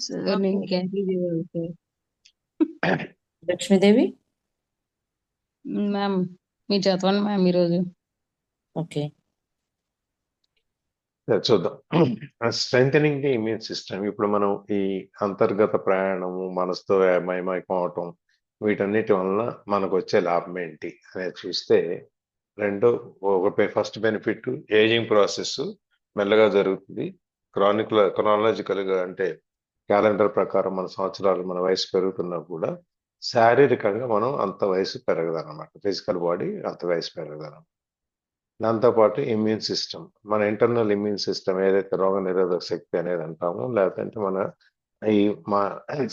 Sir okay. ఇంకేంటి Lakshmidevi. Ma'am మీరు చదవండి మ్యామ్ ఈరోజు. ఓకే. చూద్దాం. Strengthening the immune system. ఇప్పుడు మనం ఈ అంతర్గత ప్రయాణము, మనసుతో మైమైకం అవటం, వీటన్నిటి వలన మనకు వచ్చే లాభం ఏంటి అనేది చూస్తే, రెండు ఒక ఫస్ట్ బెనిఫిట్ ఏజింగ్ ప్రాసెస్ మెల్లగా జరుగుతుంది. క్రానాలజికల్గా అంటే క్యాలెండర్ ప్రకారం మన సంవత్సరాలు మన వయసు పెరుగుతున్నా కూడా శారీరకంగా మనం అంత వయసు పెరగదన్నమాట. ఫిజికల్ బాడీ అంత వయసు పెరగదన్నమాట. దాంతోపాటు ఇమ్యూన్ సిస్టమ్, మన ఇంటర్నల్ ఇమ్యూన్ సిస్టమ్ ఏదైతే రోగ నిరోధక శక్తి అనేది అంటామో, లేదంటే మన ఈ మా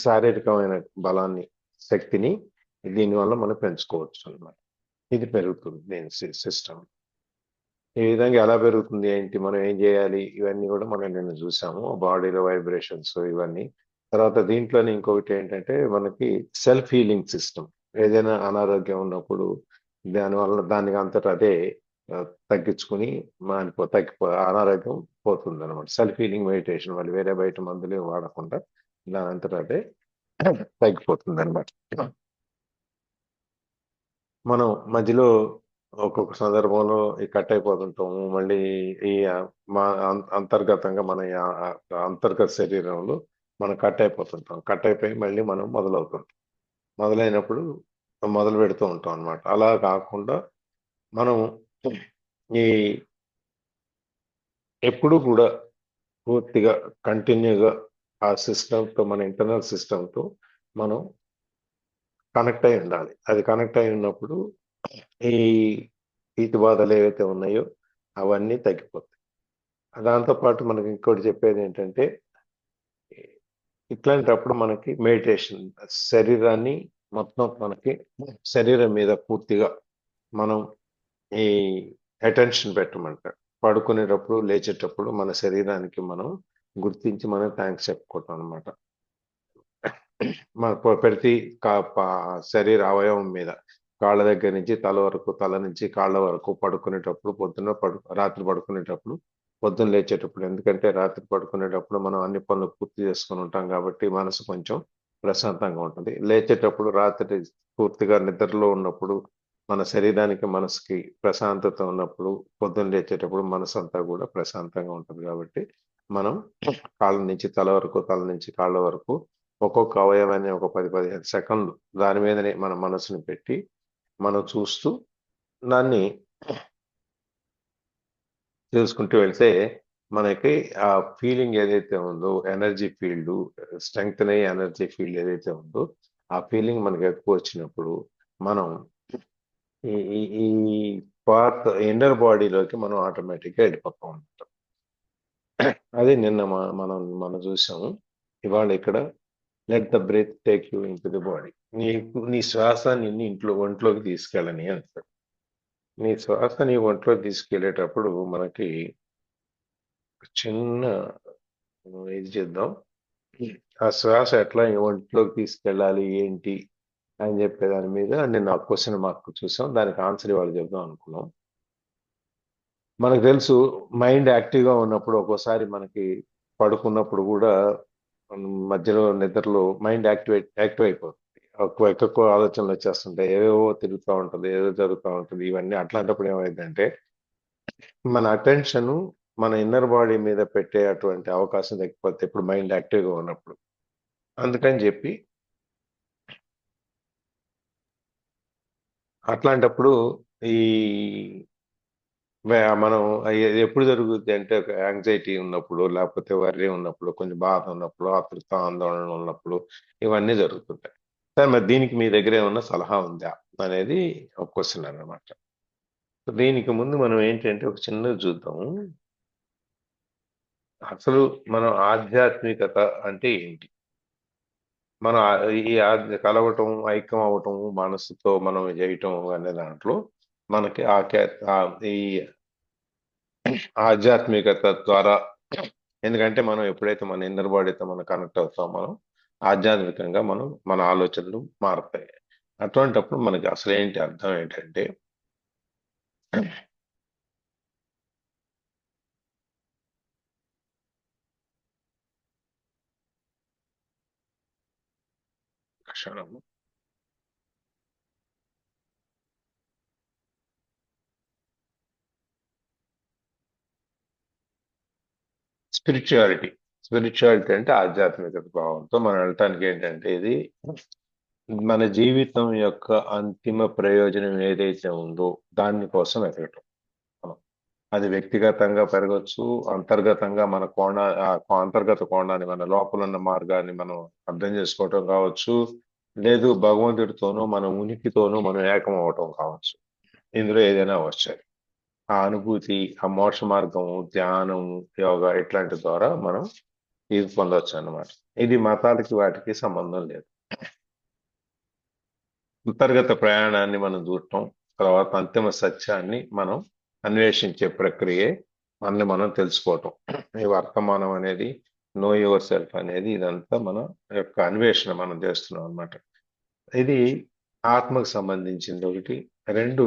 శారీరకమైన బలాన్ని, శక్తిని దీనివల్ల మనం పెంచుకోవచ్చు అన్నమాట. ఇది పెరుగుతుంది దీని సిస్టమ్. ఈ విధంగా ఎలా పెరుగుతుంది ఏంటి, మనం ఏం చేయాలి, ఇవన్నీ కూడా మనం నిన్న చూసాము. బాడీలో వైబ్రేషన్స్ ఇవన్నీ. తర్వాత దీంట్లోనే ఇంకొకటి ఏంటంటే మనకి సెల్ఫ్ హీలింగ్ సిస్టమ్. ఏదైనా అనారోగ్యం ఉన్నప్పుడు దానివల్ల దానికి అంతటా అదే తగ్గించుకుని అనారోగ్యం పోతుంది అనమాట. సెల్ఫ్ హీలింగ్ మెడిటేషన్ వల్ల వేరే బయట మందులు ఏం వాడకుండా దాని అంతటా అదే తగ్గిపోతుంది అనమాట. మనం మధ్యలో ఒక్కొక్క సందర్భంలో ఈ కట్ అయిపోతుంటాము. మళ్ళీ ఈ మా అంతర్గతంగా మన అంతర్గత శరీరంలో మనం కట్ అయిపోతుంటాం. కట్ అయిపోయి మళ్ళీ మనం మొదలవుతుంటాం. మొదలైనప్పుడు మొదలు పెడుతూ ఉంటాం అనమాట. అలా కాకుండా మనం ఈ ఎప్పుడు కూడా పూర్తిగా కంటిన్యూగా ఆ సిస్టమ్తో, మన ఇంటర్నల్ సిస్టమ్తో మనం కనెక్ట్ అయి ఉండాలి. అది కనెక్ట్ అయి ఉన్నప్పుడు ఈ ఈతి బాధలు ఏవైతే ఉన్నాయో అవన్నీ తగ్గిపోతాయి. దాంతోపాటు మనకి ఇంకోటి చెప్పేది ఏంటంటే, ఇట్లాంటప్పుడు మనకి మెడిటేషన్, శరీరాన్ని మొత్తం మనకి శరీరం మీద పూర్తిగా మనం ఈ అటెన్షన్ పెట్టమంటారు. పడుకునేటప్పుడు, లేచేటప్పుడు మన శరీరానికి మనం గుర్తించి మనం థ్యాంక్స్ చెప్పుకోవటం అనమాట. మన ప్రతి శరీర అవయవం మీద, కాళ్ళ దగ్గర నుంచి తల వరకు, తల నుంచి కాళ్ళ వరకు పడుకునేటప్పుడు, రాత్రి పడుకునేటప్పుడు, పొద్దున్న లేచేటప్పుడు. ఎందుకంటే రాత్రి పడుకునేటప్పుడు మనం అన్ని పనులు పూర్తి చేసుకుని ఉంటాం కాబట్టి మనసు కొంచెం ప్రశాంతంగా ఉంటుంది. లేచేటప్పుడు రాత్రి పూర్తిగా నిద్రలో ఉన్నప్పుడు మన శరీరానికి, మనసుకి ప్రశాంతత ఉన్నప్పుడు పొద్దున్న లేచేటప్పుడు మనసు అంతా కూడా ప్రశాంతంగా ఉంటుంది. కాబట్టి మనం కాళ్ళ నుంచి తల వరకు, తల నుంచి కాళ్ళ వరకు ఒక్కొక్క అవయవాన్ని ఒక 10-15 సెకండ్లు దాని మీదనే మన మనసుని పెట్టి మనం చూస్తూ దాన్ని చూసుకుంటూ వెళ్తే మనకి ఆ ఫీలింగ్ ఏదైతే ఉందో, ఎనర్జీ ఫీల్డ్, స్ట్రెంగ్త్ అయ్యే ఎనర్జీ ఫీల్డ్ ఏదైతే ఉందో ఆ ఫీలింగ్ మనకి ఎక్కువ వచ్చినప్పుడు మనం ఈ ఈ ఈ పార్ట్ ఇన్నర్ బాడీలోకి మనం ఆటోమేటిక్గా వెళ్ళిపోతాం అనమాట. అది నిన్న మనం చూసాము. ఇవాళ ఇక్కడ let the breath take you into the body. నీ శ్వాస నిన్ను ఒంట్లోకి తీసుకెళ్ళని అంటారు. నీ శ్వాస నీ ఒంట్లోకి తీసుకెళ్ళేటప్పుడు మనకి చిన్న ఇది చేద్దాం. ఆ శ్వాస ఎట్లా ఈ ఒంట్లోకి తీసుకెళ్ళాలి ఏంటి అని చెప్పే దాని మీద నిన్న క్వశ్చన్ మార్క్ చూసాం. దానికి ఆన్సర్ ఇవాళ చెప్దాం అనుకున్నాం. మనకు తెలుసు, మైండ్ యాక్టివ్గా ఉన్నప్పుడు ఒక్కోసారి మనకి పడుకున్నప్పుడు కూడా మధ్యలో నిద్రలో మైండ్ యాక్టివ్ అయిపోతుంది. ఎక్కువ ఆలోచనలు వచ్చేస్తుంటాయి, ఏవేవో తిరుగుతూ ఉంటుంది, ఏదో జరుగుతూ ఉంటుంది. ఇవన్నీ అట్లాంటప్పుడు ఏమైందంటే మన అటెన్షన్ మన ఇన్నర్ బాడీ మీద పెట్టే అటువంటి అవకాశం తగ్గిపోతే ఇప్పుడు మైండ్ యాక్టివ్గా ఉన్నప్పుడు. అందుకని చెప్పి అట్లాంటప్పుడు ఈ మనం ఎప్పుడు జరుగుద్ది అంటే, ఒక యాంగ్జైటీ ఉన్నప్పుడు, లేకపోతే వర్రీ ఉన్నప్పుడు, కొంచెం బాధ ఉన్నప్పుడు, ఆతృత, ఆందోళన ఉన్నప్పుడు ఇవన్నీ జరుగుతుంటాయి. సరే, మరి దీనికి మీ దగ్గర ఏమన్నా సలహా ఉందా అనేది ఒక క్వశ్చన్ అన్నమాట. దీనికి ముందు మనం ఏంటంటే ఒక చిన్నది చూద్దాం. అసలు మనం ఆధ్యాత్మికత అంటే ఏంటి? మనం ఈ కలవటం, ఐక్యం అవటం, మనసుతో మనం చేయటం అనే దాంట్లో మనకి ఈ ఆధ్యాత్మికత ద్వారా, ఎందుకంటే మనం ఎప్పుడైతే మన ఇన్నర్ బాడీతో మనం కనెక్ట్ అవుతామో మనం ఆధ్యాత్మికంగా మన ఆలోచనలు మారుతాయి. అటువంటప్పుడు మనకి అసలు ఏంటి అర్థం ఏంటంటే, క్షణము. స్పిరిచువాలిటీ అంటే ఆధ్యాత్మికత భావంతో మనం వెళ్ళటానికి ఏంటంటే ఇది మన జీవితం యొక్క అంతిమ ప్రయోజనం ఏదైతే ఉందో దాని కోసం ఎదగటం. అది వ్యక్తిగతంగా పెరగచ్చు, అంతర్గతంగా మన అంతర్గత కోణాన్ని, మన లోపల ఉన్న మార్గాన్ని మనం అర్థం చేసుకోవటం కావచ్చు, లేదు భగవంతుడితోనూ మన ఉనికితోనూ మనం ఏకం అవటం కావచ్చు. ఇందులో ఏదైనా అవ్వచ్చు. ఆ అనుభూతి, ఆ మోక్ష మార్గము, ధ్యానము, యోగా ఇట్లాంటి ద్వారా మనం ఇది పొందవచ్చు అన్నమాట. ఇది మతాలకి వాటికి సంబంధం లేదు. అంతర్గత ప్రయాణాన్ని మనం చూడటం, తర్వాత అంతిమ సత్యాన్ని మనం అన్వేషించే ప్రక్రియే మనల్ని మనం తెలుసుకోవటం. ఈ వర్తమానం అనేది, నో యువర్ సెల్ఫ్ అనేది ఇదంతా మన యొక్క అన్వేషణ మనం చేస్తున్నాం అన్నమాట. ఇది ఆత్మకు సంబంధించింది ఒకటి. రెండు,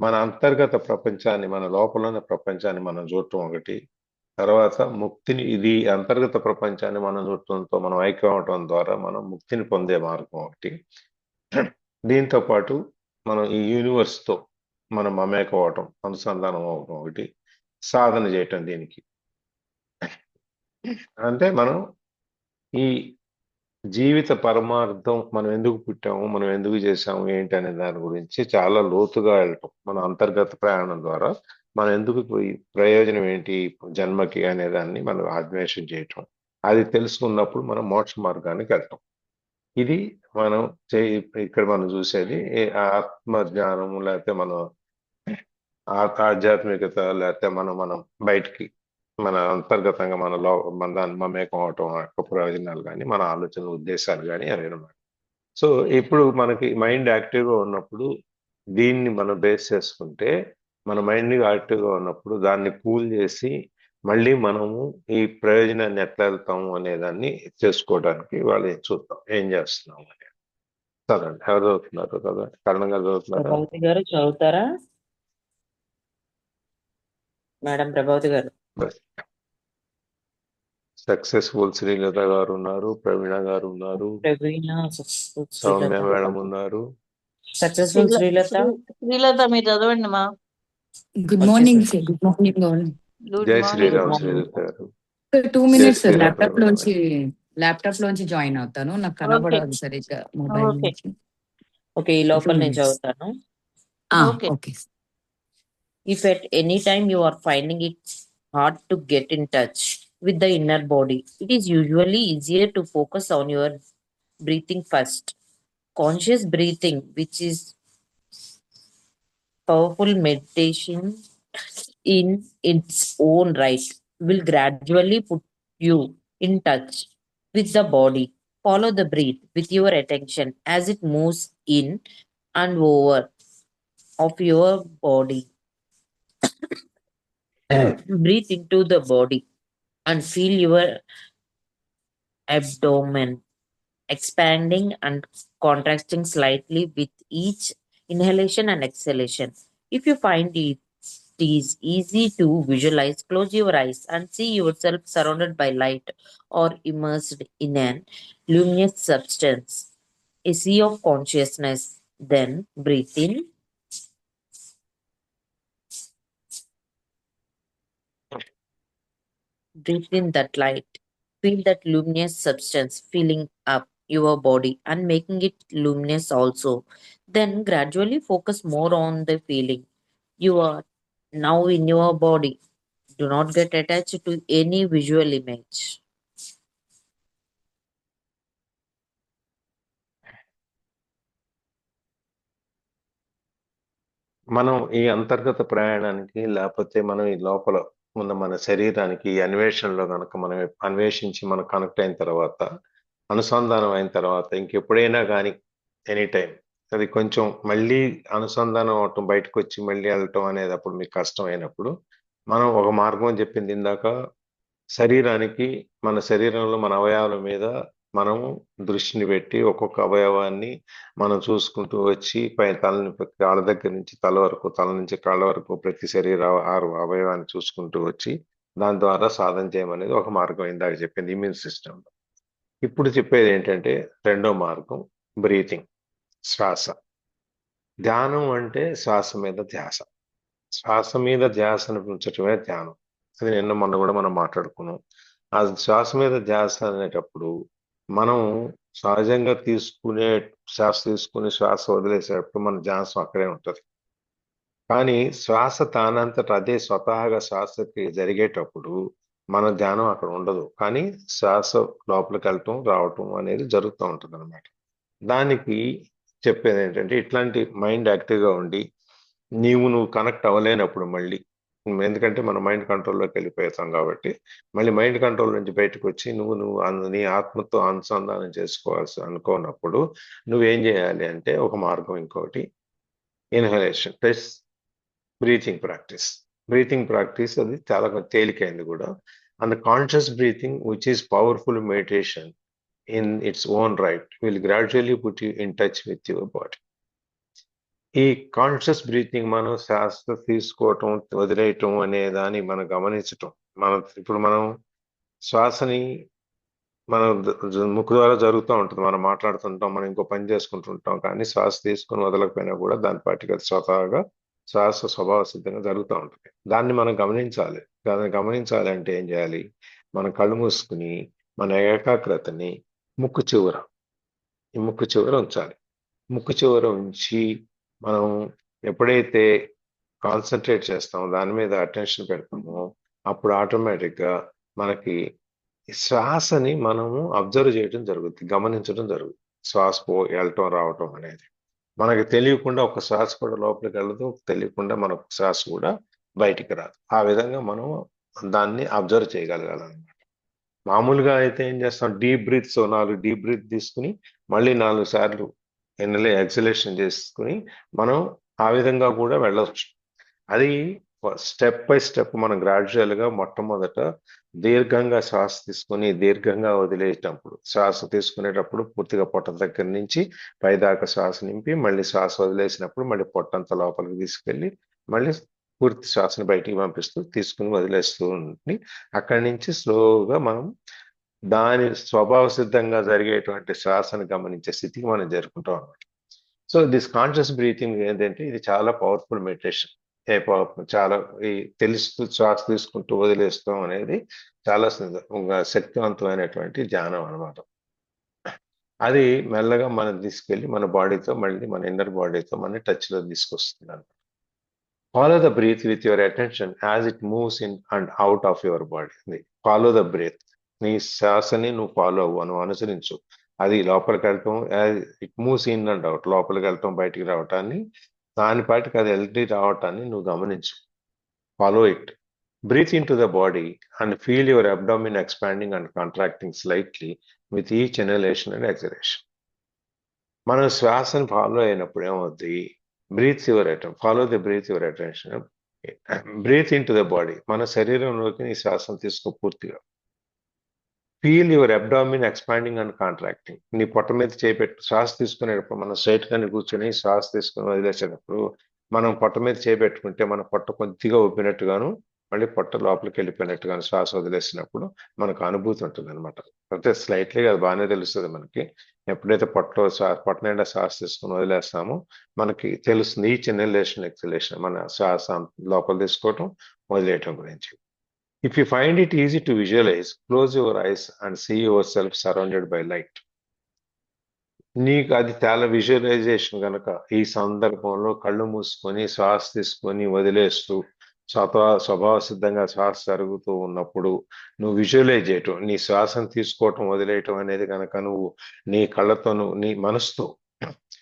మన అంతర్గత ప్రపంచాన్ని, మన లోపల ఉన్న ప్రపంచాన్ని మనం చూడటం ఒకటి. తర్వాత ముక్తిని, ఇది అంతర్గత ప్రపంచాన్ని మనం చూడటంతో మనం ఐక్యం అవటం ద్వారా మనం ముక్తిని పొందే మార్గం ఒకటి. దీంతో పాటు మనం ఈ యూనివర్స్ తో మనం మమేకం అవటం, అనుసంధానం అవటం ఒకటి, సాధన చేయటం. దీనికి అంటే మనం ఈ జీవిత పరమార్థం, మనం ఎందుకు పుట్టాము, మనం ఎందుకు చేసాము, ఏంటి అనే దాని గురించి చాలా లోతుగా వెళ్ళటం. మన అంతర్గత ప్రయాణం ద్వారా మనం ఎందుకు ప్రయోజనం ఏంటి జన్మకి అనే దాన్ని మనం అన్వేషణ చేయటం. అది తెలుసుకున్నప్పుడు మనం మోక్ష మార్గానికి వెళ్తాం. ఇది మనం ఇక్కడ మనం చూసేది ఆత్మ జ్ఞానము, లేకపోతే మనం ఆధ్యాత్మికత, లేకపోతే మనం బయటికి మన అంతర్గతంగా మన దాన్ని మమేకం అవటం యొక్క ప్రయోజనాలు కానీ, మన ఆలోచన ఉద్దేశాలు కానీ అవి అనమాట. సో ఇప్పుడు మనకి మైండ్ యాక్టివ్గా ఉన్నప్పుడు దీన్ని మనం బేస్ చేసుకుంటే, మన మైండ్ యాక్టివ్గా ఉన్నప్పుడు దాన్ని కూల్ చేసి మళ్ళీ మనము ఈ ప్రయోజనాన్ని ఎట్లా వెళ్తాము అనేదాన్ని చేసుకోవడానికి వాళ్ళు చూద్దాం ఏం చేస్తున్నాం అని. చదవండి, ఎవరు చదువుతున్నారు కదా? కరణం గారు చదువుతున్నారా? ప్రభావతి గారు చదువుతారా? మేడం ప్రభావతి గారు. సక్సెస్ఫుల్ శ్రీలత గారు ఉన్నారు, ప్రవీణ గారు ఉన్నారు, సౌమ్య మేడం ఉన్నారు. సక్సెస్ఫుల్ శ్రీలత. శ్రీలత మీరు చదవండి మా. Good morning sir. Good morning all. జై శ్రీరామ్ శ్రీలత గారు. 2 minutes ల్యాప్టాప్ లోంచి జాయిన్ అవుతాను. నాకు కనబడదు సరిగ్గా మొబైల్ నుంచి. ఓకే, ఈ లోపల నేను చదువుతాను. Okay. If at any time you are finding it hard to get in touch with the inner body, it is usually easier to focus on your breathing first. Conscious breathing, which is powerful meditation in its own right, will gradually put you in touch with the body. Follow the breath with your attention as it moves in and over of your body. Breathe into the body and feel your abdomen expanding and contracting slightly with each inhalation and exhalation. If you find it is easy to visualize, close your eyes and see yourself surrounded by light or immersed in an luminous substance, a sea of consciousness. Then breathe in. Breathe in that light. Feel that luminous substance filling up your body and making it luminous also. Then gradually focus more on the feeling. You are now in your body. Do not get attached to any visual image. మనం ఈ అంతర్గత ప్రయాణానికి, లేకపోతే మనం ఈ లోపల ఉన్న మన శరీరానికి ఈ అన్వేషణలో కనుక మనం అన్వేషించి మనం కనెక్ట్ అయిన తర్వాత, అనుసంధానం అయిన తర్వాత, ఇంకెప్పుడైనా కానీ ఎనీ టైం అది కొంచెం మళ్ళీ అనుసంధానం అవటం, బయటకు వచ్చి మళ్ళీ వెళ్ళటం అనేది అప్పుడు మీకు కష్టం అయినప్పుడు, మనం ఒక మార్గం చెప్పింది ఇందాక, శరీరానికి, మన శరీరంలో మన అవయవాల మీద మనము దృష్టిని పెట్టి ఒక్కొక్క అవయవాన్ని మనం చూసుకుంటూ వచ్చి తలని కాళ్ళ దగ్గర నుంచి తల వరకు, తల నుంచి కాళ్ళ వరకు ప్రతి అవయవాన్ని చూసుకుంటూ వచ్చి దాని ద్వారా సాధన చేయమనేది ఒక మార్గం ఇందాక చెప్పింది ఇమ్యూన్ సిస్టమ్. ఇప్పుడు చెప్పేది ఏంటంటే రెండో మార్గం, బ్రీతింగ్, శ్వాస. ధ్యానం అంటే శ్వాస మీద ధ్యాస. శ్వాస మీద ధ్యాసను ఉంచటమే ధ్యానం. అది నిన్న మొన్న కూడా మనం మాట్లాడుకున్నాం. ఆ శ్వాస మీద ధ్యాస అనేటప్పుడు మనం సహజంగా శ్వాస తీసుకుని శ్వాస వదిలేసేటప్పుడు మన ధ్యాసం అక్కడే ఉంటుంది. కానీ శ్వాస తానంతట అదే స్వతహాగా శ్వాసకి జరిగేటప్పుడు మన ధ్యానం అక్కడ ఉండదు. కానీ శ్వాస లోపలికి వెళ్ళటం రావటం అనేది జరుగుతూ ఉంటుంది అనమాట. దానికి చెప్పేది ఏంటంటే, ఇట్లాంటి మైండ్ యాక్టివ్గా ఉండి నువ్వు కనెక్ట్ అవ్వలేనప్పుడు మళ్ళీ, ఎందుకంటే మన మైండ్ కంట్రోల్లోకి వెళ్ళిపోతాం కాబట్టి, మళ్ళీ మైండ్ కంట్రోల్ నుంచి బయటకు వచ్చి నీ ఆత్మతో అనుసంధానం చేసుకోవాల్సి అనుకోనప్పుడు నువ్వేం చేయాలి అంటే, ఒక మార్గం ఇంకోటి, ఇన్హలేషన్ ప్లస్ బ్రీతింగ్ ప్రాక్టీస్ అది చాలా తేలికైంది కూడా. And conscious breathing which is powerful meditation in its own right will gradually put you in touch with your body. ఈ కాన్షియస్ బ్రీతింగ్, మనం శ్వాస తీసుకోవటం వదిలేయటం అనే దాన్ని మనం గమనించటం. ఇప్పుడు మనం శ్వాసని ముక్కు ద్వారా జరుగుతూ ఉంటుంది. మనం మాట్లాడుతుంటాం, మనం ఇంకో పని చేసుకుంటుంటాం, కానీ శ్వాస తీసుకుని వదలకపోయినా కూడా దాని పాటికి అది స్వతహాగా శ్వాస స్వభావ సిద్ధంగా జరుగుతూ ఉంటుంది. దాన్ని మనం గమనించాలి. దాన్ని గమనించాలి అంటే ఏం చేయాలి? మనం కళ్ళు మూసుకుని మన ఏకాగ్రతని ఈ ముక్కు చివర ఉంచాలి. ముక్కు చివర ఉంచి మనం ఎప్పుడైతే కాన్సన్ట్రేట్ చేస్తామో, దాని మీద అటెన్షన్ పెడతామో, అప్పుడు ఆటోమేటిక్గా మనకి శ్వాసని మనము అబ్జర్వ్ చేయడం జరుగుతుంది, గమనించడం జరుగుతుంది. శ్వాస వెళ్ళటం రావటం అనేది మనకి తెలియకుండా, ఒక శ్వాస కూడా లోపలికి వెళ్ళదు, తెలియకుండా మనకు శ్వాస కూడా బయటికి రాదు. ఆ విధంగా మనం దాన్ని అబ్జర్వ్ చేయగలగాలన్నమాట. మామూలుగా అయితే ఏం చేస్తాం, డీప్ బ్రీత్స్ 4 డీప్ బ్రీత్ తీసుకుని మళ్ళీ 4 సార్లు ఎక్సలేషన్ చేసుకుని మనం ఆ విధంగా కూడా వెళ్ళవచ్చు. అది స్టెప్ బై స్టెప్ మనం గ్రాడ్యువల్గా మొట్టమొదట దీర్ఘంగా శ్వాస తీసుకుని దీర్ఘంగా వదిలేటప్పుడు, శ్వాస తీసుకునేటప్పుడు పూర్తిగా పొట్ట దగ్గర నుంచి పైదాకా శ్వాస నింపి, మళ్ళీ శ్వాస వదిలేసినప్పుడు మళ్ళీ పొట్టంత లోపలికి తీసుకెళ్ళి మళ్ళీ పూర్తి శ్వాసను బయటికి పంపిస్తూ తీసుకుని వదిలేస్తూ ఉండి, అక్కడి నుంచి స్లోగా మనం దాని స్వభావ సిద్ధంగా జరిగేటువంటి శ్వాసను గమనించే స్థితికి మనం జరుపుకుంటాం అనమాట. సో దిస్ కాన్షియస్ బ్రీతింగ్ ఏంటంటే, ఇది చాలా పవర్ఫుల్ మెడిటేషన్. చాలా ఈ తెలుస్తూ శ్వాస తీసుకుంటూ వదిలేస్తాం అనేది చాలా శక్తివంతమైనటువంటి ధ్యానం అనమాట. అది మెల్లగా మనం తీసుకెళ్ళి మన బాడీతో, మళ్ళీ మన ఇన్నర్ బాడీతో మన టచ్లో తీసుకొస్తుంది అనమాట. Follow the breath with your attention as it moves in and out of your body. Follow the breath. నీ శ్వాసని నువ్వు ఫాలో అవ్వు, నువ్వు అనుసరించు. అది లోపలికి వెళ్ళటం, it moves in and out, లోపలికి వెళ్ళటం బయటికి రావటాన్ని, దాని పాటికి అది వెళ్ళి రావటాన్ని నువ్వు గమనించు. Follow it. Breathe into the body and feel your abdomen expanding and contracting slightly with each inhalation and exhalation. మనం శ్వాసను ఫాలో అయినప్పుడు ఏమవుద్ది? follow the breath your attention. Breathe into the body. మన శరీరంలోకి నీ శ్వాసను తీసుకో పూర్తిగా. Feel your abdomen expanding and contracting. నీ పొట్ట మీద చేపెట్టు. శ్వాస తీసుకునేటప్పుడు మనం స్ట్రైట్ గానే కూర్చొని శ్వాస తీసుకుని వదిలేసేటప్పుడు మనం పొట్ట మీద చేపెట్టుకుంటే మన పొట్ట కొద్దిగా ఉబ్బినట్టుగాను, మళ్ళీ పొట్ట లోపలికి వెళ్ళిపోయినట్టుగాను శ్వాస వదిలేసినప్పుడు మనకు అనుభూతి ఉంటుంది అనమాట. అయితే స్లైట్లీగా అది బాగానే తెలుస్తుంది మనకి. ఎప్పుడైతే పొట్ట నిండా శ్వాస తీసుకుని వదిలేస్తామో మనకి తెలుస్తుంది ఈచ్ ఇన్హలేషన్ ఎక్సలేషన్, మన శ్వాస లోపల తీసుకోవటం వదిలేయటం గురించి. If you find it easy to visualize, close your eyes and see yourself surrounded by light. నీకు అది చాలా విజువలైజేషన్ కనుక ఈ సందర్భంలో కళ్ళు మూసుకొని శ్వాస తీసుకొని వదిలేస్తూ స్వభావ సిద్ధంగా శ్వాస జరుగుతూ ఉన్నప్పుడు నువ్వు విజువలైజ్ చేయటం, నీ శ్వాసను తీసుకోవటం వదిలేయటం అనేది కనుక నువ్వు నీ కళ్ళతోను, నీ మనసుతో,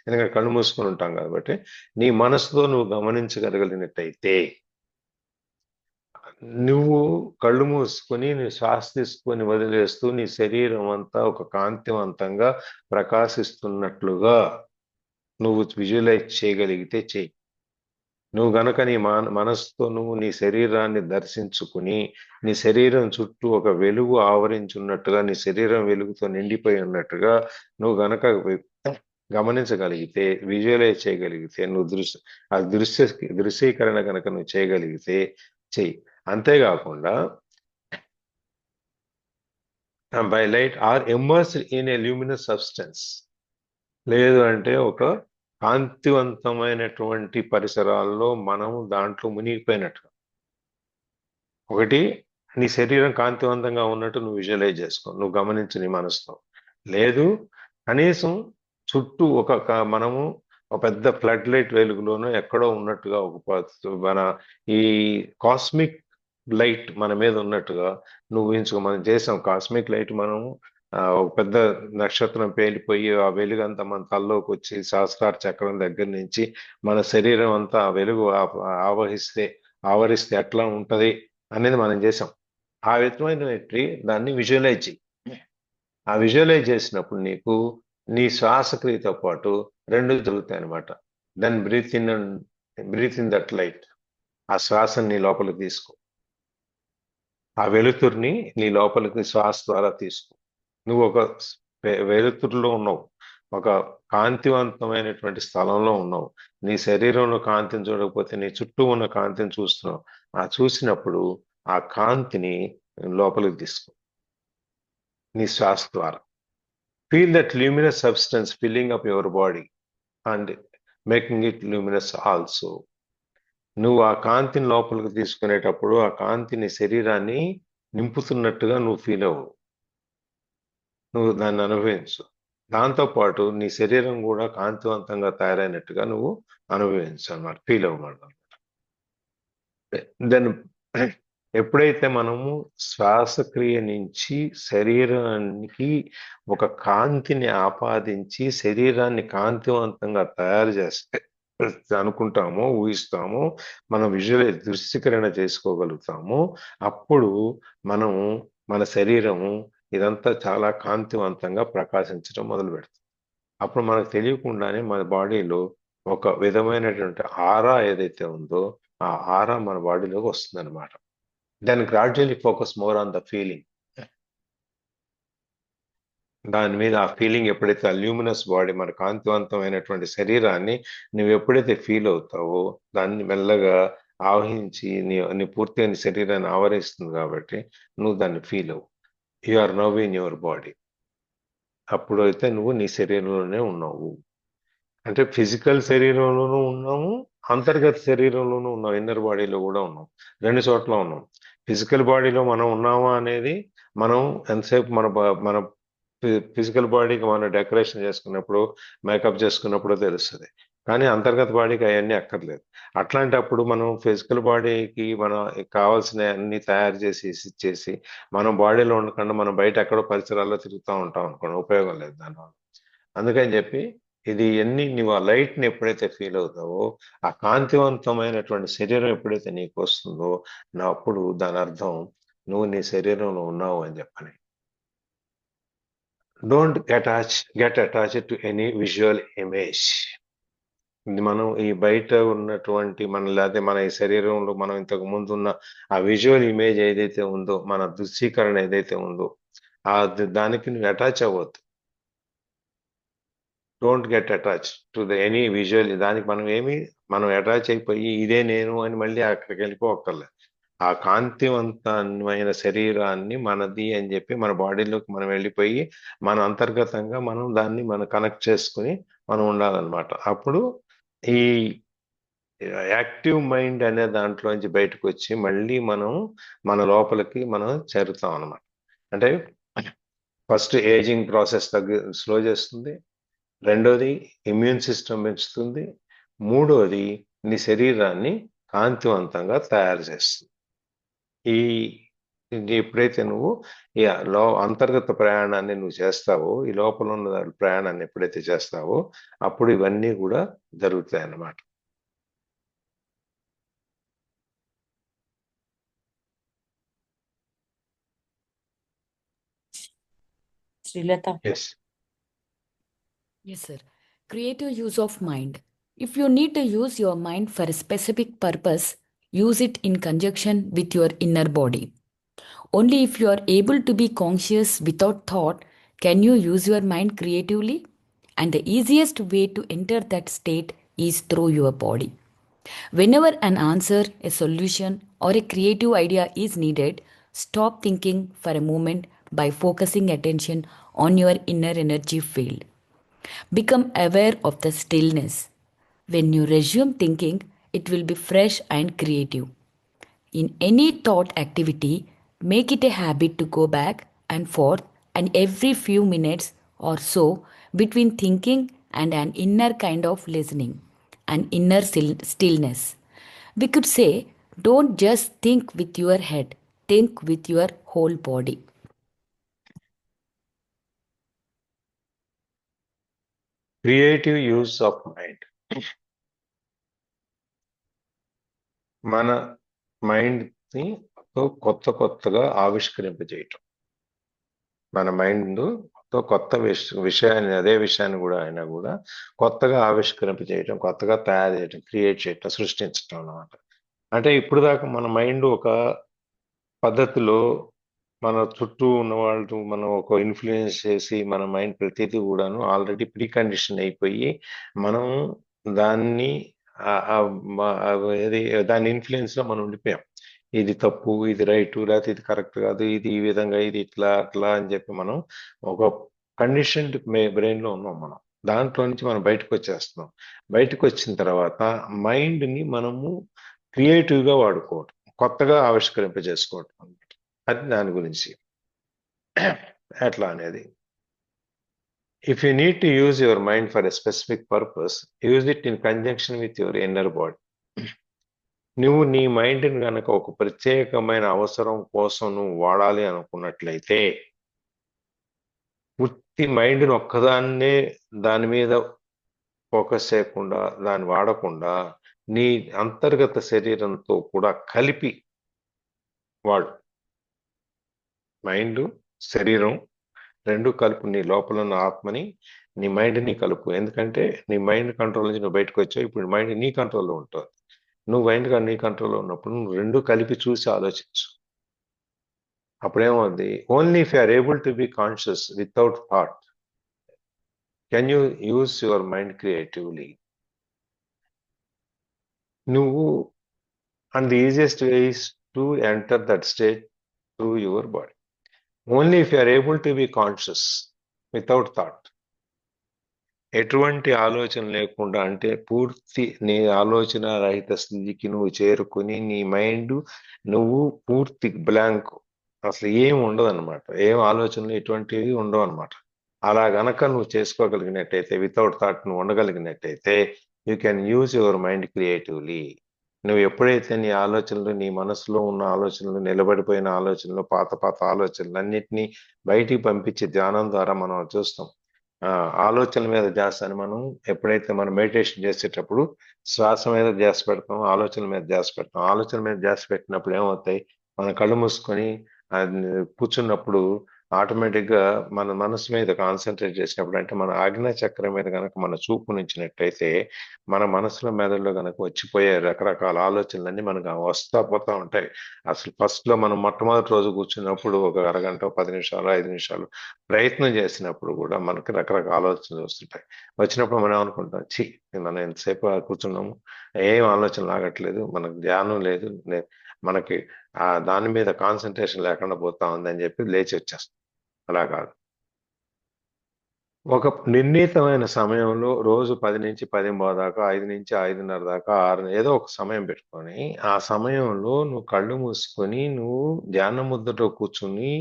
ఎందుకంటే కళ్ళు మూసుకొని ఉంటాం కాబట్టి నీ మనసుతో నువ్వు గమనించగలిగినట్టయితే, నువ్వు కళ్ళు మూసుకొని నీ శ్వాస తీసుకొని వదిలేస్తూ నీ శరీరం అంతా ఒక కాంతివంతంగా ప్రకాశిస్తున్నట్లుగా నువ్వు విజువలైజ్ చేయగలిగితే చెయ్యి. నువ్వు గనక నీ మనసుతో నువ్వు నీ శరీరాన్ని దర్శించుకుని, నీ శరీరం చుట్టూ ఒక వెలుగు ఆవరించున్నట్టుగా, నీ శరీరం వెలుగుతో నిండిపోయి ఉన్నట్టుగా నువ్వు గనక గమనించగలిగితే, విజువలైజ్ చేయగలిగితే, నువ్వు దృశ్యీకరణ కనుక నువ్వు చేయగలిగితే చెయ్యి. అంతేకాకుండా by light are immersed in a luminous substance. లేదు అంటే ఒక కాంతివంతమైనటువంటి పరిసరాల్లో మనము దాంట్లో మునిగిపోయినట్టు. ఒకటి, నీ శరీరం కాంతివంతంగా ఉన్నట్టు నువ్వు విజువలైజ్ చేసుకో, నువ్వు గమనించు నీ మనసుతో. లేదు, కనీసం చుట్టూ మనము ఒక పెద్ద ఫ్లడ్ లైట్ వెలుగులోనో ఎక్కడో ఉన్నట్టుగా మన ఈ కాస్మిక్ లైట్ మన మీద ఉన్నట్టుగా నువ్వు ఊహించుకో. మనం చేసాం కాస్మిక్ లైట్, మనము ఒక పెద్ద నక్షత్రం పేలిపోయి ఆ వెలుగు అంతా మన తలలోకి వచ్చి సహస్రార చక్రం దగ్గర నుంచి మన శరీరం అంతా ఆ వెలుగు ఆవరిస్తే ఎట్లా ఉంటది అనేది మనం చేసాం. ఆ విధమైన దాన్ని విజువలైజ్ చేయి. ఆ విజువలైజ్ చేసినప్పుడు నీకు నీ శ్వాసక్రియతో పాటు రెండు జరుగుతాయి అనమాట. Then breathe in that light. ఆ శ్వాసని నీ లోపలికి తీసుకో, ఆ వెలుతురిని నీ లోపలికి శ్వాస ద్వారా తీసుకో. నువ్వు ఒక వెలుతురులో ఉన్నావు, ఒక కాంతివంతమైనటువంటి స్థలంలో ఉన్నావు. నీ శరీరంలో కాంతిని చూడకపోతే నీ చుట్టూ ఉన్న కాంతిని చూస్తున్నావు. ఆ చూసినప్పుడు ఆ కాంతిని లోపలికి తీసుకో నీ శ్వాస ద్వారా. Feel that luminous substance filling up your body and making it luminous also. నువ్వు ఆ కాంతిని లోపలికి తీసుకునేటప్పుడు ఆ కాంతిని శరీరాన్ని నింపుతున్నట్టుగా నువ్వు ఫీల్ అవ్వు, నువ్వు దాన్ని అనుభవించు. దాంతోపాటు నీ శరీరం కూడా కాంతివంతంగా తయారైనట్టుగా నువ్వు అనుభవించు అన్నమాట, ఫీల్ అవ్వమాట. దెన్ ఎప్పుడైతే మనము శ్వాసక్రియ నుంచి శరీరానికి ఒక కాంతిని ఆపాదించి శరీరాన్ని కాంతివంతంగా తయారు చేస్తే అనుకుంటామో, ఊహిస్తామో, మనం దృశ్యీకరణ చేసుకోగలుగుతామో, అప్పుడు మనం మన శరీరము ఇదంతా చాలా కాంతివంతంగా ప్రకాశించడం మొదలు పెడుతుంది. అప్పుడు మనకు తెలియకుండానే మన బాడీలో ఒక విధమైనటువంటి ఆరా ఏదైతే ఉందో ఆ ఆరా మన బాడీలోకి వస్తుంది అనమాట. Then gradually focus more on the feeling. దాని మీద ఆ ఫీలింగ్ ఎప్పుడైతే ఆ ల్యూమినస్ బాడీ, మన కాంతివంతమైనటువంటి శరీరాన్ని నువ్వు ఎప్పుడైతే ఫీల్ అవుతావో దాన్ని మెల్లగా ఆవహించి నీ పూర్తిగా నీ శరీరాన్ని ఆవరిస్తుంది కాబట్టి నువ్వు దాన్ని ఫీల్ అవ్వు. You are now in your body. అప్పుడు అయితే నువ్వు నీ శరీరంలోనే ఉన్నావు. అంటే ఫిజికల్ శరీరంలోనూ ఉన్నాము, అంతర్గత శరీరంలోనూ ఉన్నాం, ఇన్నర్ బాడీలో కూడా ఉన్నాం, రెండు చోట్ల ఉన్నాం. ఫిజికల్ బాడీలో మనం ఉన్నామా అనేది మనం ఎంతసేపు మన ఫిజికల్ బాడీకి మనం డెకరేషన్ చేసుకున్నప్పుడు, మేకప్ చేసుకున్నప్పుడు తెలుస్తుంది. కానీ అంతర్గత బాడీకి అవన్నీ అక్కర్లేదు. అట్లాంటప్పుడు మనం ఫిజికల్ బాడీకి మనం కావాల్సిన అన్ని తయారు చేసి ఇచ్చేసి మనం బాడీలో ఉండకుండా మనం బయట ఎక్కడో పరిసరాల్లో తిరుగుతూ ఉంటాం అనుకోండి, ఉపయోగం లేదు దానివల్ల. అందుకని చెప్పి ఇది నువ్వు ఆ లైట్ని ఎప్పుడైతే ఫీల్ అవుతావో, ఆ కాంతివంతమైనటువంటి శరీరం ఎప్పుడైతే నీకు వస్తుందో అప్పుడు దాని అర్థం నువ్వు నీ శరీరంలో ఉన్నావు అని చెప్పని. Don't get attached to any visual image. మనం ఈ బయట ఉన్నటువంటి లేకపోతే మన ఈ శరీరంలో మనం ఇంతకు ముందు ఉన్న ఆ విజువల్ ఇమేజ్ ఏదైతే ఉందో, మన దృశ్యీకరణ ఏదైతే ఉందో దానికి నువ్వు అటాచ్ అవ్వద్దు. Don't get attach to any visual. దానికి మనం అటాచ్ అయిపోయి ఇదే నేను అని మళ్ళీ అక్కడికి వెళ్ళిపోక్కర్లేదు. ఆ కాంతివంతమైన శరీరాన్ని మనది అని చెప్పి మన బాడీలోకి మనం వెళ్ళిపోయి మన అంతర్గతంగా దాన్ని కనెక్ట్ చేసుకుని మనం ఉండాలన్నమాట. అప్పుడు ఈ యాక్టివ్ మైండ్ అనే దాంట్లోంచి బయటకు వచ్చి మళ్ళీ మన లోపలికి చేరుతాం అన్నమాట. అంటే ఫస్ట్ ఏజింగ్ ప్రాసెస్ స్లో చేస్తుంది, రెండోది ఇమ్యూన్ సిస్టమ్ పెంచుతుంది, మూడోది నీ శరీరాన్ని కాంతివంతంగా తయారు చేస్తుంది. ఎప్పుడైతే నువ్వు ఈ అంతర్గత ప్రయాణాన్ని నువ్వు చేస్తావో, ఈ లోపల ఉన్న ప్రయాణాన్ని ఎప్పుడైతే చేస్తావో అప్పుడు ఇవన్నీ కూడా జరుగుతాయి అన్నమాట. Srilata. Yes. Yes, sir. Creative use of mind. If you need to use your mind for a specific purpose, use it in conjunction with your inner body. Only if you are able to be conscious without thought can you use your mind creatively. And the easiest way to enter that state is through your body. Whenever an answer, a solution, or a creative idea is needed, stop thinking for a moment by focusing attention on your inner energy field. Become aware of the stillness. When you resume thinking, it will be fresh and creative. In any thought activity, make it a habit to go back and forth and every few minutes or so between thinking and an inner kind of listening, an inner stillness. We could say, don't just think with your head, think with your whole body. Creative use of mind. మన mind ని కొత్తగా ఆవిష్కరింపజేయటం. మన mind తో కొత్త విషయాన్ని అదే విషయాన్ని కూడా అయినా కూడా కొత్తగా ఆవిష్కరింపజేయటం, కొత్తగా తయారు చేయటం, క్రియేట్ చేయటం, సృష్టించటం అన్నమాట. అంటే ఇప్పుడు దాకా మన మైండ్ ఒక పద్ధతిలో మన చుట్టూ ఉన్న వాళ్ళు మనం ఒక ఇన్ఫ్లుయెన్స్ చేసి మన మైండ్ ప్రతిదీ కూడాను ఆల్రెడీ ప్రీ కండిషన్ అయిపోయి మనం దాన్ని దాని ఇన్ఫ్లుయెన్స్ లో మనం ఉండిపోయాం. ఇది తప్పు, ఇది రైట్, లేకపోతే ఇది కరెక్ట్ కాదు, ఇది ఈ విధంగా, ఇది ఇట్లా అట్లా అని చెప్పి మనం ఒక కండిషన్ బ్రెయిన్ లో ఉన్నాం. మనం దాంట్లో నుంచి మనం బయటకు వచ్చేస్తున్నాం. బయటకు వచ్చిన తర్వాత మైండ్ ని మనము క్రియేటివ్ గా వాడుకోవటం, కొత్తగా ఆవిష్కరింపజేసుకోవటం, అది దాని గురించి ఎట్లా అనేది. If you need to use your mind for a specific purpose, use it in conjunction with your inner body. నువ్వు నీ మైండ్ని కనుక ఒక ప్రత్యేకమైన అవసరం కోసం నువ్వు వాడాలి అనుకున్నట్లయితే, పూర్తి మైండ్ని ఒక్కదాన్నే దాని మీద ఫోకస్ చేయకుండా, దాన్ని వాడకుండా నీ అంతర్గత శరీరంతో కూడా కలిపి వాడు. మైండ్, శరీరం రెండు కలుపు. నీ లోపల ఉన్న ఆత్మని, నీ మైండ్ని కలుపు. ఎందుకంటే నీ మైండ్ కంట్రోల్ నుంచి నువ్వు బయటకు వచ్చావు, ఇప్పుడు మైండ్ నీ కంట్రోల్లో ఉంటుంది. నువ్వు మైండ్ నీ కంట్రోల్లో ఉన్నప్పుడు నువ్వు రెండు కలిపి చూసి ఆలోచించు. అప్పుడేమవుద్ది, only if you are able to be conscious without thought can you use your mind creatively. నువ్వు and the easiest way is to enter that state through your body. Only if you are able to be conscious without thought, ఎటువంటి ఆలోచన లేకుండా, అంటే పూర్తి నీ ఆలోచన రహిత స్థితికి నువ్వు చేరుకుని నీ మైండ్ నువ్వు పూర్తి బ్లాంక్, అసలు ఏం ఉండదు అనమాట. ఏం ఆలోచనలు ఎటువంటివి ఉండవు అనమాట. అలా గనక నువ్వు చేసుకోగలిగినట్టయితే, వితౌట్ థాట్ నువ్వు ఉండగలిగినట్టయితే, you can use your mind creatively. నువ్వు ఎప్పుడైతే నీ ఆలోచనలు, నీ మనసులో ఉన్న ఆలోచనలు, నిలబడిపోయిన ఆలోచనలు, పాత ఆలోచనలు అన్నిటినీ బయటికి పంపించే ధ్యానం ద్వారా మనం చూస్తాం. ఆలోచనల మీద ధ్యాస అని మనం ఎప్పుడైతే మనం మెడిటేషన్ చేసేటప్పుడు శ్వాస మీద ధ్యాస పెడతాం, ఆలోచనల మీద ధ్యాస పెడతాం. ఆలోచన మీద ధ్యాస పెట్టినప్పుడు ఏమవుతాయి, మన కళ్ళు మూసుకొని కూర్చున్నప్పుడు ఆటోమేటిక్గా మన మనసు మీద కాన్సన్ట్రేట్ చేసినప్పుడు, అంటే మన ఆజ్ఞా చక్రం మీద కనుక మన చూపు నుంచినట్టయితే, మన మనసులో మెదడులో కనుక వచ్చిపోయే రకరకాల ఆలోచనలన్నీ మనకు వస్తా పోతా ఉంటాయి. అసలు ఫస్ట్లో మనం మొట్టమొదటి రోజు కూర్చున్నప్పుడు ఒక అరగంట, 10 నిమిషాలు, 5 నిమిషాలు ప్రయత్నం చేసినప్పుడు కూడా మనకి రకరకాల ఆలోచనలు వస్తుంటాయి. వచ్చినప్పుడు మనం ఏమనుకుంటాం, మనం ఎంతసేపు కూర్చున్నాము, ఏం ఆలోచన ఆగట్లేదు, మనకు ధ్యానం లేదు, మనకి దాని మీద కాన్సన్ట్రేషన్ లేకుండా పోతా ఉందని చెప్పి లేచి వచ్చేస్తాం. అలా కాదు. ఒక నిర్ణీతమైన సమయంలో రోజు 10 నుంచి 10:15 దాకా, 5 నుంచి 5:30 దాకా, 6 ఏదో ఒక సమయం పెట్టుకొని, ఆ సమయంలో నువ్వు కళ్ళు మూసుకొని నువ్వు ధ్యాన ముద్రలో కూర్చుని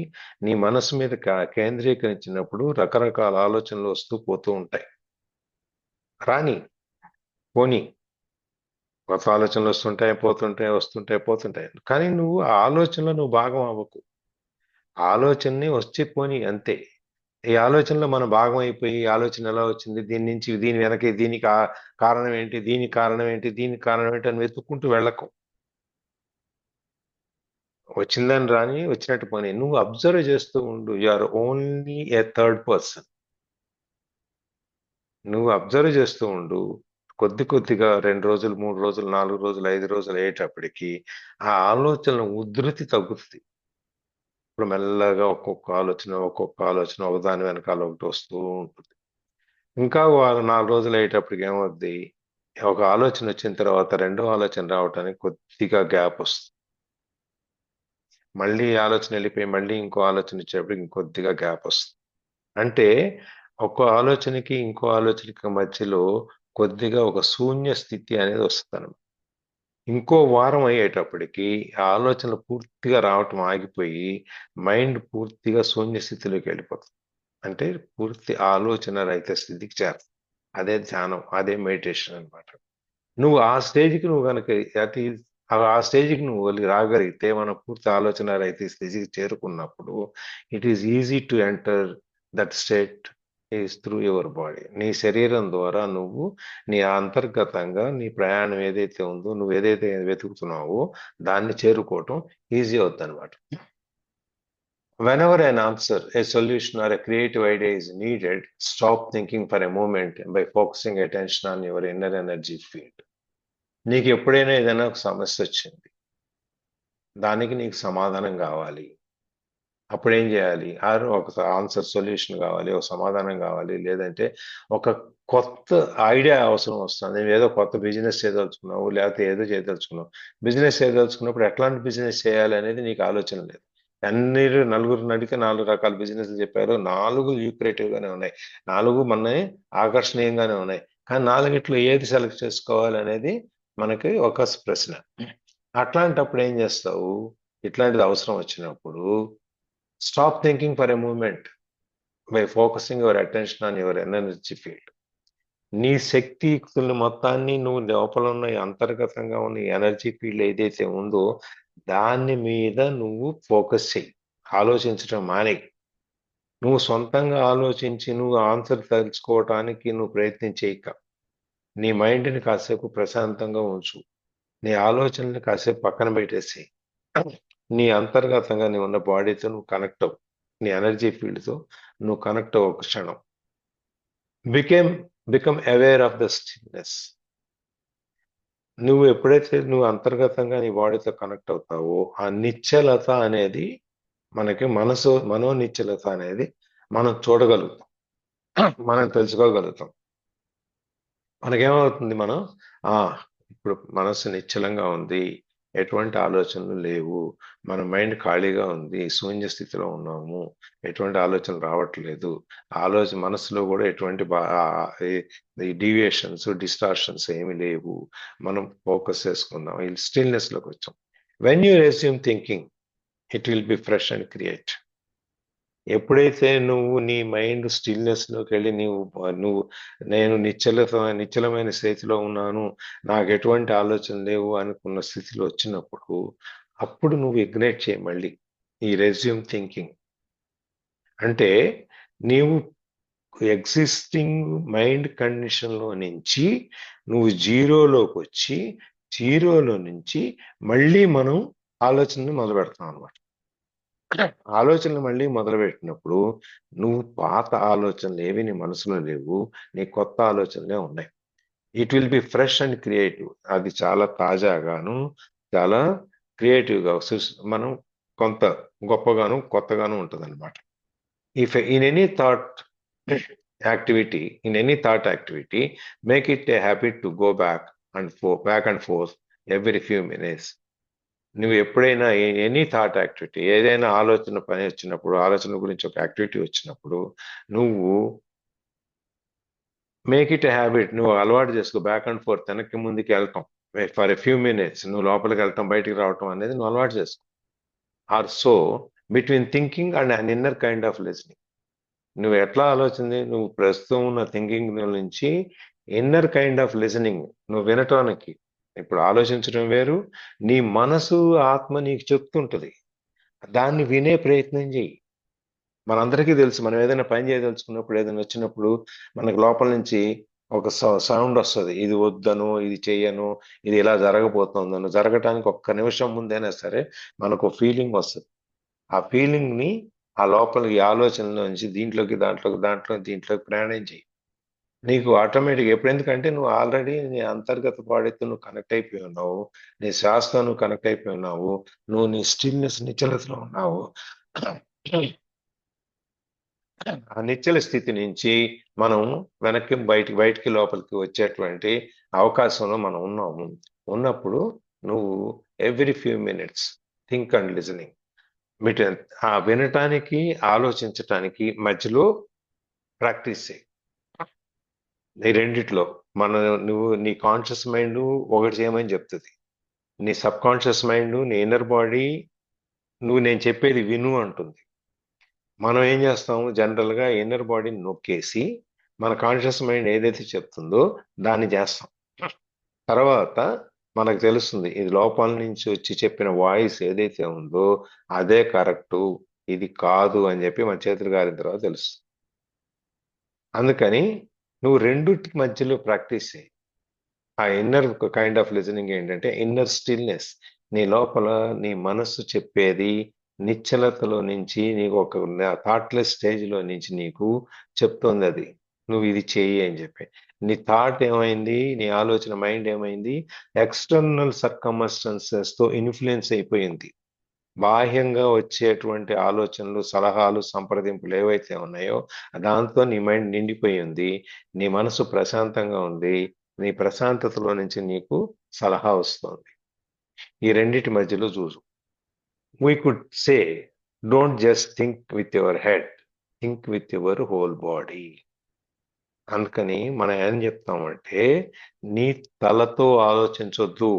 నీ మనసు మీద కేంద్రీకరించినప్పుడు రకరకాల ఆలోచనలు వస్తూ పోతూ ఉంటాయి. రాని పోనీ, కొత్త ఆలోచనలు వస్తుంటాయి పోతుంటాయి. కానీ నువ్వు ఆ ఆలోచనలో నువ్వు భాగం అవ్వకు. ఆలోచనని వచ్చి పోని అంతే. ఈ ఆలోచనలో మనం భాగం అయిపోయి, ఆలోచన ఎలా వచ్చింది, దీని వెనక దీనికి కారణం ఏంటి, దీనికి కారణం ఏంటి అని వెతుక్కుంటూ వెళ్ళకు. వచ్చిందని రాని, వచ్చినట్టు పోనీ. నువ్వు అబ్జర్వ్ చేస్తూ ఉండు. You are only a third person. నువ్వు అబ్జర్వ్ చేస్తూ ఉండు. కొద్దిగా 2 రోజులు, 3 రోజులు, 4 రోజులు, 5 రోజులు అయ్యేటప్పటికి ఆ ఆలోచనల ఉధృతి తగ్గుతుంది. ఇప్పుడు మెల్లగా ఒక్కొక్క ఆలోచన ఒకదాని వెనకాల ఒకటి వస్తూ ఉంటుంది. ఇంకా 4 రోజులు అయ్యేటప్పటికి ఏమవుద్ది, ఒక ఆలోచన వచ్చిన తర్వాత రెండో ఆలోచన రావటానికి కొద్దిగా గ్యాప్ వస్తుంది. మళ్ళీ ఆలోచన వెళ్ళిపోయి మళ్ళీ ఇంకో ఆలోచన వచ్చేటప్పటికి ఇంకొద్దిగా గ్యాప్ వస్తుంది. అంటే ఒక్కో ఆలోచనకి ఇంకో ఆలోచనకి మధ్యలో కొద్దిగా ఒక శూన్య స్థితి అనేది వస్తుంది. ఇంకో వారం అయ్యేటప్పటికి ఆ ఆలోచనలు పూర్తిగా రావటం ఆగిపోయి మైండ్ పూర్తిగా శూన్య స్థితిలోకి వెళ్ళిపోతుంది. అంటే పూర్తి ఆలోచన రహిత స్థితికి చేరుతుంది. అదే ధ్యానం, అదే మెడిటేషన్ అన్నమాట. నువ్వు ఆ స్టేజ్కి నువ్వు కనుక అతి ఆ స్టేజ్కి నువ్వు రాగలిగితే మనం పూర్తి ఆలోచన రహిత స్థితికి చేరుకున్నప్పుడు it is easy to enter that state is through your body. నీ శరీరం ద్వారా నువ్వు నీ అంతర్గతంగా నీ ప్రయాణం ఏదైతే ఉందో, నువ్వు ఏదైతే వెతుకుతున్నావో దాన్ని చేరుకోవటం ఈజీ అవుతుంది అనమాట. Whenever an answer, a solution, or a creative idea is needed, stop thinking for a moment by focusing attention on your inner energy field. నీకు ఎప్పుడైనా ఏదైనా ఒక సమస్య వచ్చింది, దానికి నీకు సమాధానం కావాలి, అప్పుడు ఏం చేయాలి? ఒక ఆన్సర్ సొల్యూషన్ కావాలి, ఒక సమాధానం కావాలి, లేదంటే ఒక కొత్త ఐడియా అవసరం వస్తుంది. నేను ఏదో కొత్త బిజినెస్ చేయదలుచుకున్నావు, లేకపోతే ఏదో చేయదలుచుకున్నావు. బిజినెస్ చేయదలుచుకున్నప్పుడు ఎట్లాంటి బిజినెస్ చేయాలి అనేది నీకు ఆలోచన లేదు. నలుగురు అడిగితే 4 రకాల బిజినెస్లు చెప్పారు. 4 ల్యూక్రేటివ్ గానే ఉన్నాయి, 4 మన ఆకర్షణీయంగానే ఉన్నాయి. కానీ 4ట్లో ఏది సెలెక్ట్ చేసుకోవాలి అనేది మనకి ఒక ప్రశ్న. అట్లాంటప్పుడు ఏం చేస్తావు? ఇట్లాంటిది అవసరం వచ్చినప్పుడు stop thinking for a moment by focusing your attention on your energy field. నీ శక్తియుక్తుల్ని మొత్తాన్ని నువ్వు లోపల ఉన్న అంతర్గతంగా ఉన్న ఎనర్జీ ఫీల్డ్ ఏదైతే ఉందో దాని మీద నువ్వు ఫోకస్ చెయ్యి. ఆలోచించడం మానే. నువ్వు సొంతంగా ఆలోచించి నువ్వు ఆన్సర్ తెలుసుకోవటానికి నువ్వు ప్రయత్నం చేయక, నీ మైండ్ని కాసేపు ప్రశాంతంగా ఉంచు. నీ ఆలోచనని కాసేపు పక్కన పెట్టేసి నీ అంతర్గతంగా నీ ఉన్న బాడీతో నువ్వు కనెక్ట్ అవ్వు. నీ ఎనర్జీ ఫీల్డ్తో నువ్వు కనెక్ట్ అవ్వు ఒక క్షణం. Become aware of the stillness. నువ్వు ఎప్పుడైతే నువ్వు అంతర్గతంగా నీ బాడీతో కనెక్ట్ అవుతావో ఆ నిశ్చలత అనేది మనకి మనో నిశ్చలత అనేది మనం చూడగలుగుతాం, మనం తెలుసుకోగలుగుతాం. మనకేమవుతుంది? ఇప్పుడు మనసు నిశ్చలంగా ఉంది, ఎటువంటి ఆలోచనలు లేవు, మన మైండ్ ఖాళీగా ఉంది, శూన్య స్థితిలో ఉన్నాము, ఎటువంటి ఆలోచనలు రావట్లేదు, మనసులో కూడా ఎటువంటి డీవియేషన్స్, డిస్టార్షన్స్ ఏమి లేవు, మనం ఫోకస్ చేసుకుందాం, స్టిల్నెస్ లోకి వచ్చాం. When you resume thinking it will be fresh and create. ఎప్పుడైతే నువ్వు నీ మైండ్ స్టిల్నెస్ లోకి వెళ్ళి నేను నిశ్చలమైన స్థితిలో ఉన్నాను, నాకు ఎటువంటి ఆలోచన లేవు అనుకున్న స్థితిలో వచ్చినప్పుడు అప్పుడు నువ్వు ఇగ్నైట్ చేయి మళ్ళీ ఈ రెజ్యూమ్ థింకింగ్. అంటే నీవు ఎగ్జిస్టింగ్ మైండ్ కండిషన్లో నుంచి నువ్వు జీరోలోకి వచ్చి జీరోలో నుంచి మళ్ళీ మనం ఆలోచనని మొదలు పెడతాం అనమాట. ఆలోచనలు మళ్ళీ మొదలుపెట్టినప్పుడు నువ్వు పాత ఆలోచనలు ఏవి నీ మనసులో లేవు, నీ కొత్త ఆలోచనలే ఉన్నాయి. It will be fresh and creative. అది చాలా తాజాగాను చాలా క్రియేటివ్గా మనం కొంత గొప్పగాను కొత్తగాను ఉంటుంది అనమాట. In any thought activity make it a habit to go back and fourth every few minutes. నువ్వు ఎప్పుడైనా ఎనీ థాట్ యాక్టివిటీ, ఏదైనా ఆలోచన పని వచ్చినప్పుడు, ఆలోచన గురించి ఒక యాక్టివిటీ వచ్చినప్పుడు నువ్వు మేక్ ఇట్ ఎ హ్యాబిట్, నువ్వు అలవాటు చేసుకో. బ్యాక్ అండ్ ఫోర్త్, వెనక్కి ముందుకి వెళ్తాం ఫర్ ఎ ఫ్యూ మినిట్స్, నువ్వు లోపలికి వెళ్తాం బయటికి రావటం అనేది నువ్వు అలవాటు చేసుకో. Or so between thinking and an inner kind of listening. నువ్వు ఎట్లా ఆలోచన, నువ్వు ప్రస్తుతం ఉన్న థింకింగ్ నుంచి ఇన్నర్ కైండ్ ఆఫ్ లిజనింగ్, నువ్వు వినటానికి. ఇప్పుడు ఆలోచించడం వేరు, నీ మనసు ఆత్మ నీకు చెప్తుంటది, దాన్ని వినే ప్రయత్నం చేయి. మనందరికీ తెలుసు, మనం ఏదైనా పని చేయదలుచుకున్నప్పుడు, ఏదైనా వచ్చినప్పుడు మనకు లోపల నుంచి ఒక సౌండ్ వస్తుంది, ఇది వద్దను, ఇది చెయ్యను, ఇది ఇలా జరగబోతుందను. జరగటానికి ఒక్క నిమిషం ముందైనా సరే మనకు ఫీలింగ్ వస్తుంది. ఆ ఫీలింగ్ ని ఆ లోపల ఈ ఆలోచనలో నుంచి దీంట్లోకి ప్రయాణం చేయి. నీకు ఆటోమేటిక్ ఎందుకంటే నువ్వు ఆల్రెడీ నీ అంతర్గత బాడీతో నువ్వు కనెక్ట్ అయిపోయి ఉన్నావు, నీ శ్వాసతో నువ్వు కనెక్ట్ అయిపోయి ఉన్నావు, నువ్వు నీ స్టిల్నెస్ నిశ్చలతలో ఉన్నావు. ఆ నిశ్చల స్థితి నుంచి మనం వెనక్కి బయటికి లోపలికి వచ్చేటువంటి అవకాశంలో మనం ఉన్నాము. ఉన్నప్పుడు నువ్వు every few minutes think and listening, వినటానికి ఆలోచించటానికి మధ్యలో ప్రాక్టీస్ చేయి. ఈ రెండిట్లో నువ్వు నీ కాన్షియస్ మైండ్ ఒకటి చేయమని చెప్తుంది, నీ సబ్ కాన్షియస్ మైండ్ నీ ఇన్నర్ బాడీ నువ్వు నేను చెప్పేది విను అంటుంది. మనం ఏం చేస్తాము, జనరల్గా ఇన్నర్ బాడీని నొక్కేసి మన కాన్షియస్ మైండ్ ఏదైతే చెప్తుందో దాన్ని చేస్తాం. తర్వాత మనకు తెలుస్తుంది ఇది లోపల నుంచి వచ్చి చెప్పిన వాయిస్ ఏదైతే ఉందో అదే కరెక్టు, ఇది కాదు అని చెప్పి మన చేతులు గారిన తర్వాత తెలుస్తుంది. అందుకని నువ్వు రెండుటి మధ్యలో ప్రాక్టీస్ చేయి. ఆ ఇన్నర్ కైండ్ ఆఫ్ లిజనింగ్ ఏంటంటే ఇన్నర్ స్టిల్నెస్. నీ లోపల నీ మనస్సు చెప్పేది నిశ్చలతలో నుంచి నీకు ఒక థాట్లెస్ స్టేజ్లో నుంచి నీకు చెప్తోంది అది నువ్వు ఇది చెయ్యి అని చెప్పి. నీ థాట్ ఏమైంది, నీ ఆలోచన మైండ్ ఏమైంది, ఎక్స్టర్నల్ సర్కమ్స్టెన్సెస్ తో ఇన్ఫ్లుయెన్స్ అయిపోయింది. బాహ్యంగా వచ్చేటువంటి ఆలోచనలు, సలహాలు, సంప్రదింపులు ఏవైతే ఉన్నాయో దాంతో నీ మైండ్ నిండిపోయి ఉంది. నీ మనసు ప్రశాంతంగా ఉంది. నీ ప్రశాంతతలో నుంచి నీకు సలహా వస్తుంది. ఈ రెండిటి మధ్యలో చూసు. We could say don't just think with your head, think with your whole body. అందుకని మనం ఏం చెప్తామంటే నీ తలతో ఆలోచించొద్దు,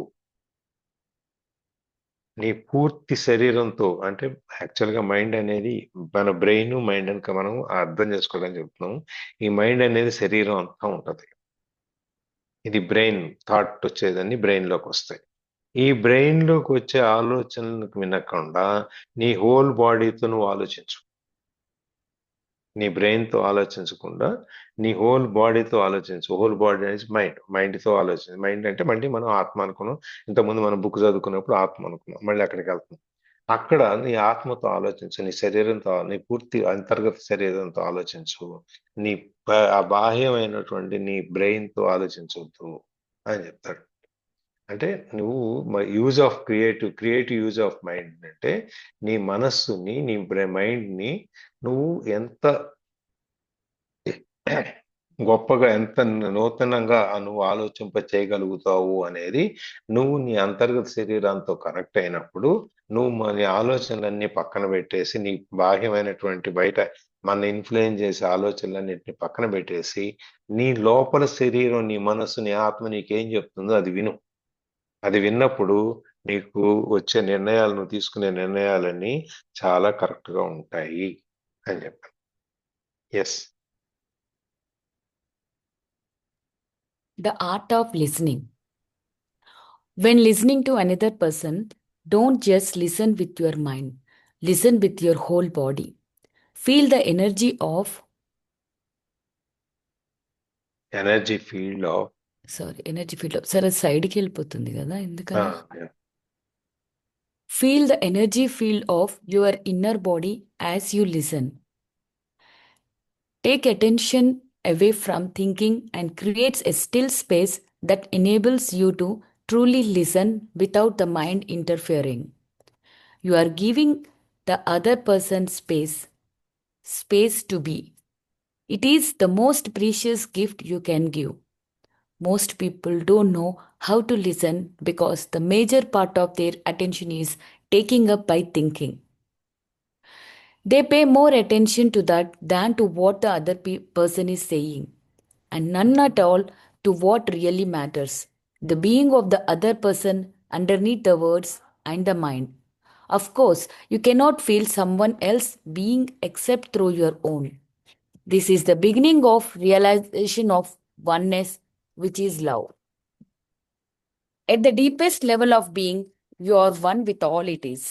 నీ పూర్తి శరీరంతో. అంటే యాక్చువల్గా మైండ్ అనేది మన బ్రెయిన్ మైండ్ అని మనం అర్థం చేసుకోవడానికి చెప్తున్నాం. ఈ మైండ్ అనేది శరీరం అంతా ఉంటది. ఇది బ్రెయిన్ థాట్ వచ్చేదని బ్రెయిన్ లోకి వస్తాయి. ఈ బ్రెయిన్ లోకి వచ్చే ఆలోచనలకు వినకుండా నీ హోల్ బాడీతో నువ్వు ఆలోచించు. నీ బ్రెయిన్ తో ఆలోచించకుండా నీ హోల్ బాడీతో ఆలోచించు. హోల్ బాడీ అనేది మైండ్ తో ఆలోచించు. మైండ్ అంటే మళ్ళీ మనం ఆత్మ అనుకున్నాం. ఇంతకుముందు మనం బుక్ చదువుకున్నప్పుడు ఆత్మ అనుకున్నాం, మళ్ళీ అక్కడికి వెళ్తున్నాం. అక్కడ నీ ఆత్మతో ఆలోచించు, నీ శరీరంతో, నీ పూర్తి అంతర్గత శరీరంతో ఆలోచించు. నీ ఆ బాహ్యమైనటువంటి నీ బ్రెయిన్ తో ఆలోచించవద్దు అని చెప్తాడు. అంటే నువ్వు use of creative use of mind అంటే నీ మనస్సుని, నీ మైండ్ ని నువ్వు ఎంత గొప్పగా, ఎంత నూతనంగా నువ్వు ఆలోచింప చేయగలుగుతావు అనేది నువ్వు నీ అంతర్గత శరీరంతో కనెక్ట్ అయినప్పుడు నువ్వు నీ ఆలోచనలన్నీ పక్కన పెట్టేసి, నీ బాహ్యమైనటువంటి బయట మన ఇన్ఫ్లుయెన్స్ చేసే ఆలోచనలన్నింటినీ పక్కన పెట్టేసి నీ లోపల శరీరం, నీ మనస్సు, నీ ఆత్మ నీకేం చెప్తుందో అది విను. అది విన్నప్పుడు నీకు వచ్చే నిర్ణయాలు, నువ్వు తీసుకునే నిర్ణయాలన్నీ చాలా కరెక్ట్ గా ఉంటాయి అని చెప్పాను. Yes. The art of listening. When listening to another person, don't just listen with your mind, listen with your whole body. Feel the energy of energy field of సరే సైడ్కి వెళ్ళిపోతుంది కదా ఎందుకని. Feel the energy field of your inner body as you listen. Take attention away from thinking and creates a still space that enables you to truly listen without the mind interfering. You are giving the other person space to be. It is the most precious gift you can give. Most people don't know how to listen because the major part of their attention is taken up by thinking. They pay more attention to that than to what the other person is saying, and none at all to what really matters, the being of the other person underneath the words and the mind. Of course, you cannot feel someone else's being except through your own. This is the beginning of realization of oneness, which is love. At the deepest level of being, you are one with all it is.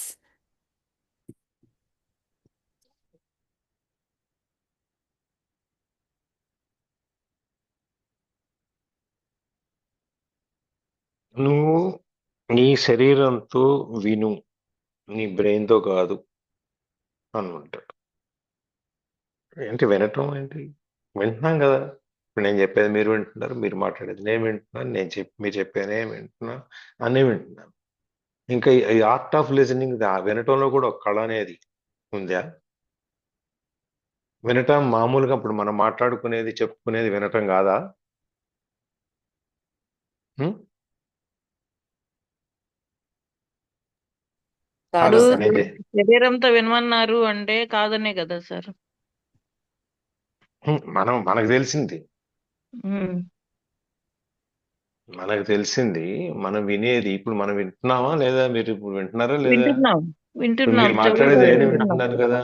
నువ్వు నీ శరీరంతో విను, నీ brain తో కాదు అని ఉంటాడు. ఏంటి వినటం ఏంటి? వింటున్నాం కదా. ఇప్పుడు నేను చెప్పేది మీరు వింటున్నారు, మీరు మాట్లాడేది నేను వింటున్నాను, మీరు చెప్పేది నేను వింటున్నా, అన్నీ వింటున్నాను. ఇంకా ఈ ఆర్ట్ ఆఫ్ లిజనింగ్, వినటంలో కూడా ఒక కళ అనేది ఉందా? వినటం మామూలుగా ఇప్పుడు మనం మాట్లాడుకునేది, చెప్పుకునేది వినటం కాదా? ఇప్పుడు నేను శరీరంతో వినమన్నారు అంటే కాదనే కదా సార్. మనకు తెలిసింది ఉమ్. మనకు తెలిసింది మనం వినేది. ఇప్పుడు మనం వింటున్నామా లేదా? మీరు ఇప్పుడు వింటున్నారా లేదా? వింటున్నాం ఇప్పుడు వింటున్నాం మీరు చెవులతో మాట్లాడేది నేను వింటున్నాం. వింటున్నాను కదా,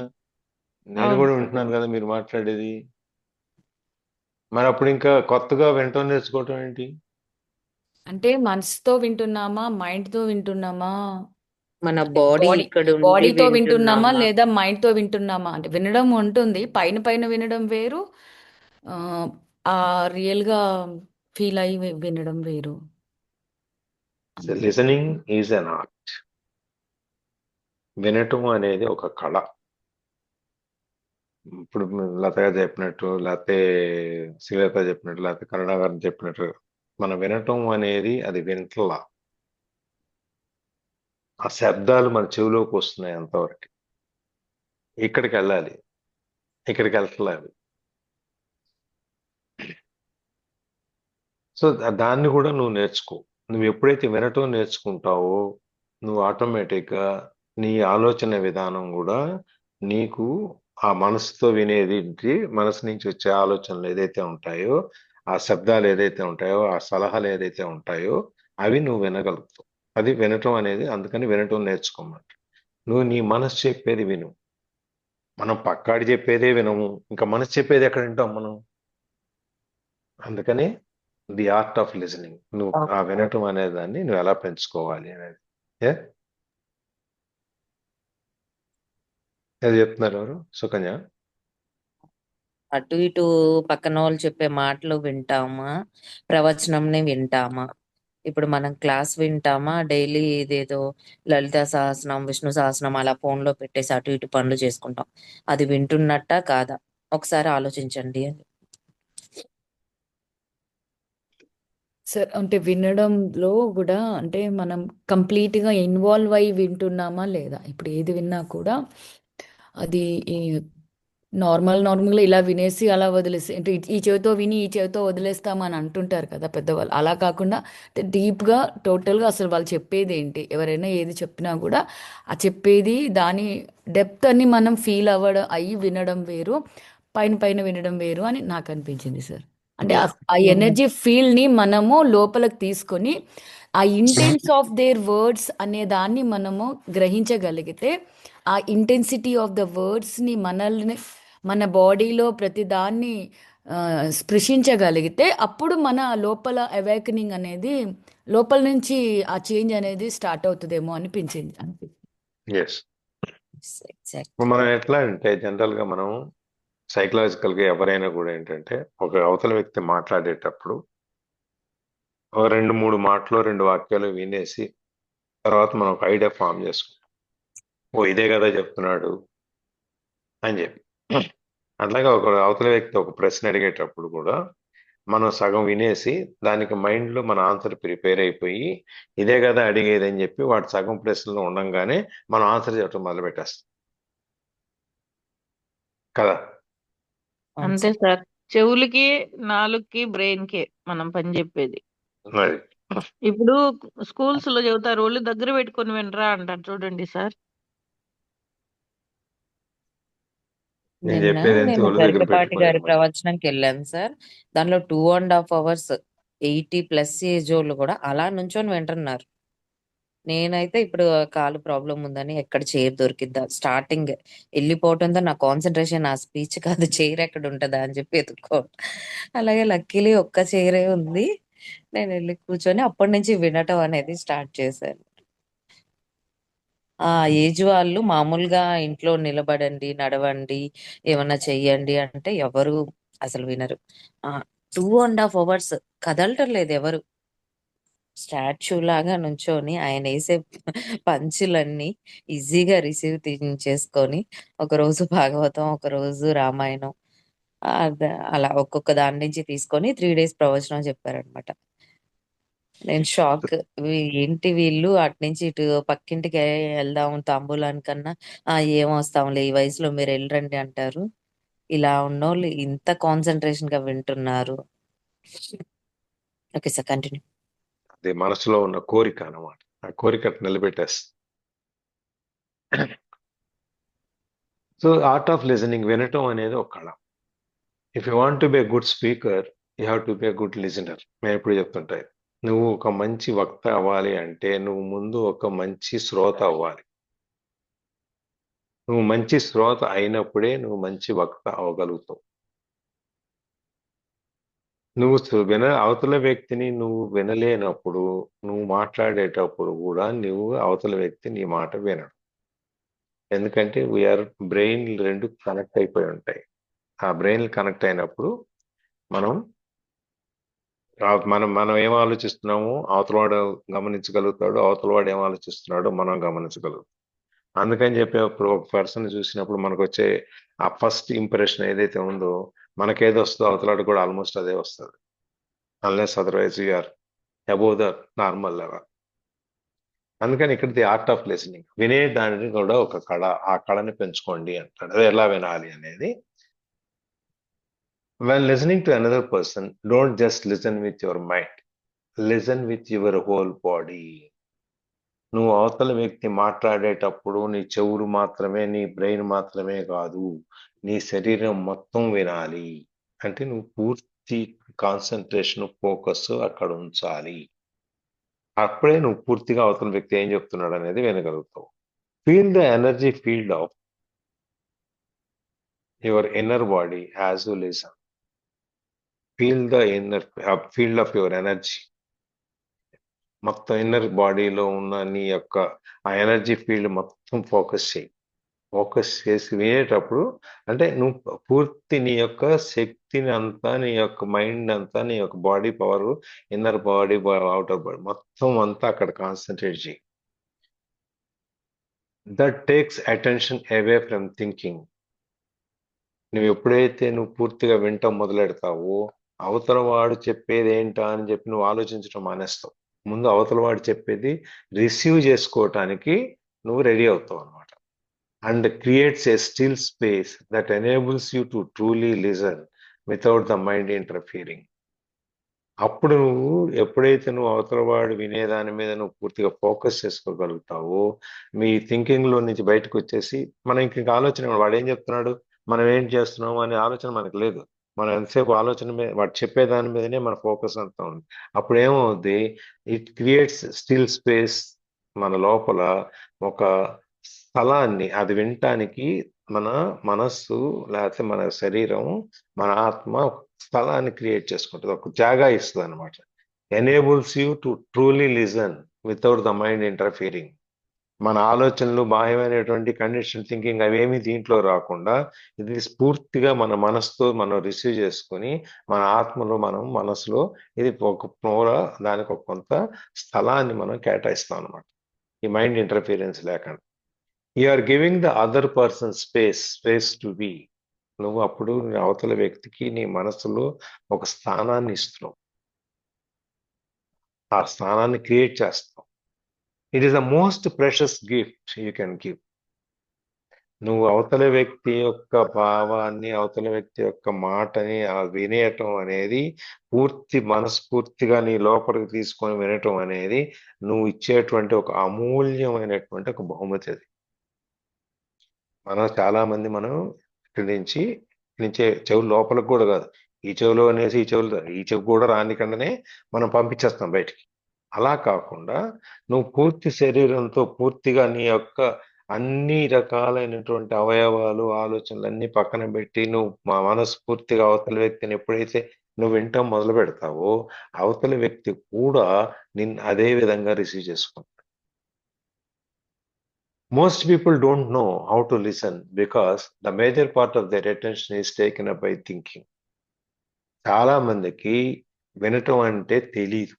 నేను అవును. కూడా వింటున్నాను కదా మీరు మాట్లాడేది. మరి అప్పుడు ఇంకా కొత్తగా వింటం నేర్చుకోవటం ఏంటి? అంటే మనసుతో వింటున్నామా, మైండ్తో వింటున్నామా, మన అంటే బాడీ బాడీ ఇక్కడ ఉండి బాడీతో వింటున్నామా వింటున్నామా? లేదా మైండ్తో వింటున్నామా? అంటే వినడం ఉంటుంది, పైన పైన వినడం వేరు, ఆ ఆ రియల్గా ఫీల్ అయ్యి వినడం వేరు. అంతే. Listening is an art. వినటం అనేది ఒక కళ. ఇప్పుడు లత గారు చెప్పినట్టు, లేకపోతే శ్రీలత చెప్పినట్టు, లేకపోతే కరుణ గారు చెప్పినట్టు, మన వినటం అనేది అది వింటలా. ఆ శబ్దాలు మన చెవిలోకి వస్తున్నాయి అంతవరకు. ఇక్కడికి వెళ్ళాలి, ఇక్కడికి వెళ్ళట్లేదు. సో దాన్ని కూడా నువ్వు నేర్చుకో. నువ్వు ఎప్పుడైతే వినటం నేర్చుకుంటావో నువ్వు ఆటోమేటిక్గా నీ ఆలోచన విధానం కూడా నీకు ఆ మనసుతో వినేది, మనసు నుంచి వచ్చే ఆలోచనలు ఏదైతే ఉంటాయో, ఆ శబ్దాలు ఏదైతే ఉంటాయో, ఆ సలహాలు ఏదైతే ఉంటాయో అవి నువ్వు వినగలుగుతావు. అది వినటం అనేది, అందుకని వినటం నేర్చుకోమంట. నువ్వు నీ మనసు చెప్పేది విను. మనం పక్కాడి చెప్పేదే వినము, ఇంకా మనసు చెప్పేది ఎక్కడ వింటాం మనం? అందుకని ది ఆర్ట్ ఆఫ్ లిజనింగ్, నువ్వు ఆ వినటం అనే దాన్ని నువ్వు ఎలా పెంచుకోవాలి అనేది. ఏ అది చెప్తున్నారు ఎవరు? సుకన్య. అటు ఇటు పక్కన వాళ్ళు చెప్పే మాటలు వింటామా, ప్రవచనంని వింటామా? ఇప్పుడు మనం క్లాస్ వింటామా, డైలీ ఇదేదో లలిత సహస్రం, విష్ణు సహస్రం అలా ఫోన్లో పెట్టేసి అటు ఇటు పనులు చేసుకుంటాం. అది వింటున్నట్టా కాదా? ఒకసారి ఆలోచించండి అని. సార్ అంటే వినడంలో కూడా అంటే మనం కంప్లీట్గా ఇన్వాల్వ్ అయ్యి వింటున్నామా లేదా? ఇప్పుడు ఏది విన్నా కూడా అది నార్మల్గా ఇలా వినేసి అలా వదిలేసి, అంటే ఈ చెవితో విని ఈ చెవితో వదిలేస్తామని అంటుంటారు కదా పెద్దవాళ్ళు. అలా కాకుండా డీప్గా టోటల్గా అసలు వాళ్ళు చెప్పేది ఏంటి, ఎవరైనా ఏది చెప్పినా కూడా ఆ చెప్పేది దాని డెప్త్ అని మనం ఫీల్ అయ్యి వినడం వేరు, పైన పైన వినడం వేరు అని నాకు అనిపించింది సార్. అంటే యా, ఆ ఎనర్జీ ఫీల్ని మనము లోపలికి తీసుకొని ఆ ఇంటెన్స్ ఆఫ్ దేర్ వర్డ్స్ అనే దాన్ని మనము గ్రహించగలిగితే, ఆ ఇంటెన్సిటీ ఆఫ్ ద వర్డ్స్ని మన బాడీలో ప్రతి దాన్ని స్పృశించగలిగితే అప్పుడు మన లోపల అవేకనింగ్ అనేది, లోపల నుంచి ఆ చేంజ్ అనేది స్టార్ట్ అవుతుందేమో అనిపించింది. ఎస్. ఎగ్జాక్ట్. ఇప్పుడు మనం ఎట్లా అంటే జనరల్ గా మనం సైకలాజికల్ గా ఎవరైనా కూడా ఏంటంటే, ఒక అవతల వ్యక్తి మాట్లాడేటప్పుడు ఒక 2-3 మాటలు 2 వాక్యాలు వినేసి తర్వాత మనం ఒక ఐడియా ఫామ్ చేసుకుంటాం. ఓ ఇదే కదా చెప్తున్నాడు అని చెప్పి. అట్లాగే ఒక అవతల వ్యక్తి ఒక ప్రశ్న అడిగేటప్పుడు కూడా మనం సగం వినేసి దానికి మైండ్ లో మన ఆన్సర్ ప్రిపేర్ అయిపోయి ఇదే కదా అడిగేది అని చెప్పి వాడు సగం ప్రశ్నలో ఉండంగానే మనం ఆన్సర్ చెప్పడం మొదలు పెట్టేస్తాం కదా. అవును అంతే సార్. సార్. చెవులకి, నాలుగుకి, బ్రెయిన్ కి మనం పని చెప్పేది. మరి ఇప్పుడు స్కూల్స్ లో చెబుతారు, ఒళ్ళు దగ్గర పెట్టుకొని వినరా అంటారు చూడండి సార్. నేను నిన్న చెప్పేది ఎంత మేము ఒళ్ళు దగ్గర గరికపాటి పెట్టుకుని గారి మరి. ప్రవచనంకి వెళ్ళాం సార్. దానిలో 2.5 hours 80+ ఏజ్ వాళ్ళు కూడా అలా నుంచొని వింటున్నారు. నేనైతే ఇప్పుడు కాలు ప్రాబ్లం ఉందని ఎక్కడ చైర్ దొరికిద్దా, స్టార్టింగ్ వెళ్ళిపోవటంతో నా కాన్సన్ట్రేషన్ నా స్పీచ్ కాదు, చైర్ ఎక్కడ ఉంటుందా అని చెప్పి ఎత్తుక్కో. అలాగే లక్కీలీ ఒక్క చైరే ఉంది. నేను వెళ్ళి కూర్చొని అప్పటి నుంచి వినటం అనేది స్టార్ట్ చేశాను. ఆ ఏజ్ వాళ్ళు మామూలుగా ఇంట్లో నిలబడండి, నడవండి, ఏమన్నా చెయ్యండి అంటే ఎవరు అసలు వినరు. 2.5 hours కదలటం లేదు ఎవరు. స్టాచ్యూ లాగా నుంచొని ఆయన వేసే పంచులన్నీ ఈజీగా రిసీవ్ చేసుకొని, ఒకరోజు భాగవతం, ఒకరోజు రామాయణం, అలా ఒక్కొక్క దాని నుంచి తీసుకొని 3 days ప్రవచనం చెప్పారనమాట. నేను షాక్. ఏంటి వీళ్ళు అటు నుంచి ఇటు పక్కింటికి వెళ్దాం తాంబూలానికన్నా, ఏం వస్తాంలే ఈ వయసులో మీరు వెళ్ళరండి అంటారు. ఇలా ఉన్నోళ్ళు ఇంత కాన్సన్ట్రేషన్ గా వింటున్నారు. Okay sir, continue. అది మనసులో ఉన్న కోరిక అన్నమాట. ఆ కోరిక నిలబెట్టేస్తుంది. సో ఆర్ట్ ఆఫ్ లిజనింగ్, వినటం అనేది ఒక కళ. If you want to be a good speaker, you have to be a good listener. నేను ఎప్పుడు చెప్తుంటాయి, నువ్వు ఒక మంచి వక్త అవ్వాలి అంటే నువ్వు ముందు ఒక మంచి శ్రోత అవ్వాలి. నువ్వు మంచి శ్రోత అయినప్పుడే నువ్వు మంచి వక్త అవ్వగలుగుతావు. నువ్వు అవతల వ్యక్తిని నువ్వు వినలేనప్పుడు, నువ్వు మాట్లాడేటప్పుడు కూడా నువ్వు అవతల వ్యక్తి నీ మాట వినడు. ఎందుకంటే వీఆర్ బ్రెయిన్ రెండు కనెక్ట్ అయిపోయి ఉంటాయి. ఆ బ్రెయిన్ కనెక్ట్ అయినప్పుడు మనం మనం ఏం ఆలోచిస్తున్నామో అవతలవాడు గమనించగలుగుతాడు, అవతలవాడు ఏం ఆలోచిస్తున్నాడో మనం గమనించగలుగుతాం. అందుకని చెప్పి ఒక పర్సన్ చూసినప్పుడు మనకు వచ్చే ఆ ఫస్ట్ ఇంప్రెషన్ ఏదైతే ఉందో, మనకేదో వస్తుందో అవతలాడు కూడా ఆల్మోస్ట్ అదే వస్తుంది. Unless otherwise you're above the normal level. అందుకని ఇక్కడ ది ఆర్ట్ ఆఫ్ లిసనింగ్, వినే దానిని కూడా ఒక కళ, ఆ కళని పెంచుకోండి అంటాడు. అది ఎలా వినాలి అనేది, when listening to another person, don't just listen with your mind, listen with your whole body. నువ్వు అవతల వ్యక్తి మాట్లాడేటప్పుడు నీ చెవులు మాత్రమే, నీ బ్రెయిన్ మాత్రమే కాదు, నీ శరీరం మొత్తం వినాలి. అంటే నువ్వు పూర్తి కాన్సన్ట్రేషన్, ఫోకస్ అక్కడ ఉంచాలి. అప్పుడే నువ్వు పూర్తిగా అవతల వ్యక్తి ఏం చెప్తున్నాడు అనేది వినగలుగుతావు. Feel the energy field of your inner body as you listen. Feel the inner field of your energy. మొత్తం ఇన్నర్ బాడీలో ఉన్న నీ యొక్క ఆ ఎనర్జీ ఫీల్డ్ మొత్తం ఫోకస్ చేయి. ఫోకస్ చేసి వినేటప్పుడు అంటే నువ్వు పూర్తి నీ యొక్క శక్తిని అంతా, నీ యొక్క మైండ్ అంతా, నీ యొక్క body power, inner body, outer body మొత్తం అంతా అక్కడ కాన్సన్ట్రేట్ చేయి. That takes attention away from thinking. నువ్వు ఎప్పుడైతే నువ్వు పూర్తిగా వింటం మొదలెడతావో, అవతల వాడు చెప్పేది ఏంటా అని చెప్పి నువ్వు ఆలోచించడం మానేస్తావు. ముందు అవతల వాడు చెప్పేది రిసీవ్ చేసుకోవటానికి నువ్వు రెడీ అవుతావు అనమాట. And creates a still space that enables you to truly listen without the mind interfering. అప్పుడు నువ్వు ఎప్పుడైతే నువ్వు అవతల వాడు వినేదాని మీద నువ్వు పూర్తిగా ఫోకస్ చేసుకోగలుగుతావో, మీ థింకింగ్ లో నుంచి బయటకు వచ్చేసి మనం ఇంక ఆలోచన, వాడు ఏం చెప్తున్నాడు, మనం ఏం చేస్తున్నాము అనే ఆలోచన మనకు లేదు. మనం ఎంతసేపు ఆలోచన మీద, వాడు చెప్పేదాని మీదనే మన ఫోకస్ అంతా ఉంది. అప్పుడు ఏమవుద్ది, ఇట్ క్రియేట్స్ స్టిల్ స్పేస్. మన లోపల ఒక స్థలాన్ని, అది వినటానికి మన మనస్సు లేకపోతే మన శరీరం, మన ఆత్మ స్థలాన్ని క్రియేట్ చేసుకుంటుంది, ఒక జాగా ఇస్తుంది అనమాట. Enables you to truly listen without the mind interfering. మన ఆలోచనలు, బాహ్యమైనటువంటి కండిషన్ థింకింగ్ అవేమి దీంట్లో రాకుండా, ఇది పూర్తిగా మన మనసుతో మనం రిసీవ్ చేసుకొని, మన ఆత్మలో, మనం మనసులో ఇది ఒక మూల, దానికి ఒక కొంత స్థలాన్ని మనం కేటాయిస్తాం అనమాట, ఈ మైండ్ ఇంటర్ఫీరెన్స్ లేకుండా. You are giving the other person space to be. నువ్వు అప్పుడు అవతల వ్యక్తికి నీ మనసులో ఒక స్థానాన్ని ఇస్తున్నావు, ఆ స్థానాన్ని క్రియేట్ చేస్తావు. It is the most precious gift you can give. నువ్వు అవతల వ్యక్తి యొక్క భావాన్ని, అవతల వ్యక్తి యొక్క మాటని వినేయటం అనేది, పూర్తి మనస్ఫూర్తిగా నీ లోపలికి తీసుకొని వినటం అనేది నువ్వు ఇచ్చేటువంటి ఒక అమూల్యమైనటువంటి ఒక బహుమతి. అది మనం చాలా మంది ఇక్కడి నుంచి చెవులు లోపలికి కూడా కాదు, ఈ చెవులో అనేసి ఈ చెవి కూడా రానికండానే మనం పంపించేస్తాం బయటికి. అలా కాకుండా నువ్వు పూర్తి శరీరంతో పూర్తిగా నీ యొక్క అన్ని రకాలైనటువంటి అవయవాలు, ఆలోచనలు అన్ని పక్కన పెట్టి నువ్వు మనస్ఫూర్తిగా అవతల వ్యక్తిని ఎప్పుడైతే నువ్వు వింటాం మొదలు పెడతావో, అవతల వ్యక్తి కూడా నిన్ను అదే విధంగా రిసీవ్ చేసుకుంటాడు. Most people don't know how to listen because the major part of their attention is taken up by thinking. చాలా మందికి వినటం అంటే తెలీదు,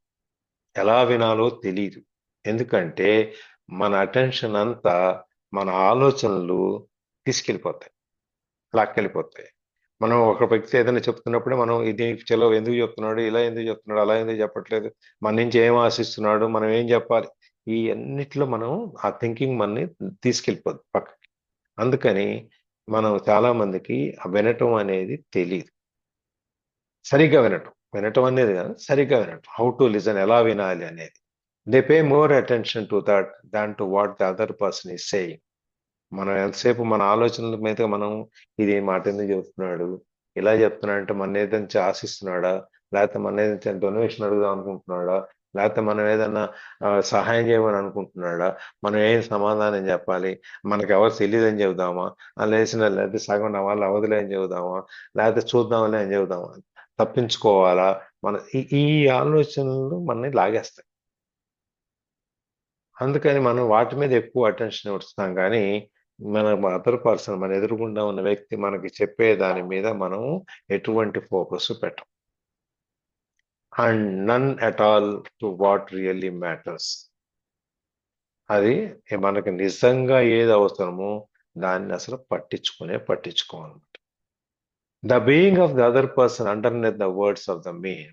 ఎలా వినాలో తెలీదు. ఎందుకంటే మన అటెన్షన్ అంతా మన ఆలోచనలు తీసుకెళ్ళిపోతాయి, లాక్కెళ్ళిపోతాయి. మనం ఒక వ్యక్తి ఏదైనా చెప్తున్నప్పుడే మనం ఇది చలో ఎందుకు చెప్తున్నాడు, ఇలా ఎందుకు చెప్తున్నాడు, అలా ఎందుకు చెప్పట్లేదు, మన నుంచి ఏం ఆశిస్తున్నాడు, మనం ఏం చెప్పాలి, ఈ అన్నిట్లో మనం ఆ థింకింగ్ మనని తీసుకెళ్ళిపోద్ది పక్కకి. అందుకని మనం చాలా మందికి వినటం అనేది తెలియదు. సరిగ్గా వినటం అనేది కాదు, సరిగ్గా వినటం, హౌ టు లిజన్, ఎలా వినాలి అనేది. They pay more attention to that than to what the other person is saying. మనం ఎంతసేపు మన ఆలోచనల మీద మనం ఇది మాట ఎందుకు చెబుతున్నాడు, ఇలా చెప్తున్నాడంటే మన ఏదైనా ఆశిస్తున్నాడా, లేకపోతే మన ఏదైనా డొనేషన్ అడుగుదాం అనుకుంటున్నాడా, లేకపోతే మనం ఏదైనా సహాయం చేయమని అనుకుంటున్నాడా, మనం ఏం సమాధానం చెప్పాలి, మనకు ఎవరు తెలియదని చెబుదామా, లేకపోతే సగం నా వాళ్ళు అవదులే అని చెబుదామా, లేకపోతే చూద్దాంలే అని చెబుదామా, తప్పించుకోవాలా, మన ఈ ఆలోచనలు మనని లాగేస్తాయి. అందుకని మనం వాటి మీద ఎక్కువ అటెన్షన్ ఇస్తాం కానీ మన అదర్ పర్సన్, మన ఎదురుగుండా ఉన్న వ్యక్తి మనకి చెప్పే దాని మీద మనం ఎటువంటి ఫోకస్ పెట్టం. And none at all to what really matters. అది మనకి నిజంగా ఏది అవసరమో దాన్ని అసలు పట్టించుకోవాలి. The being of the other person underneath the words of the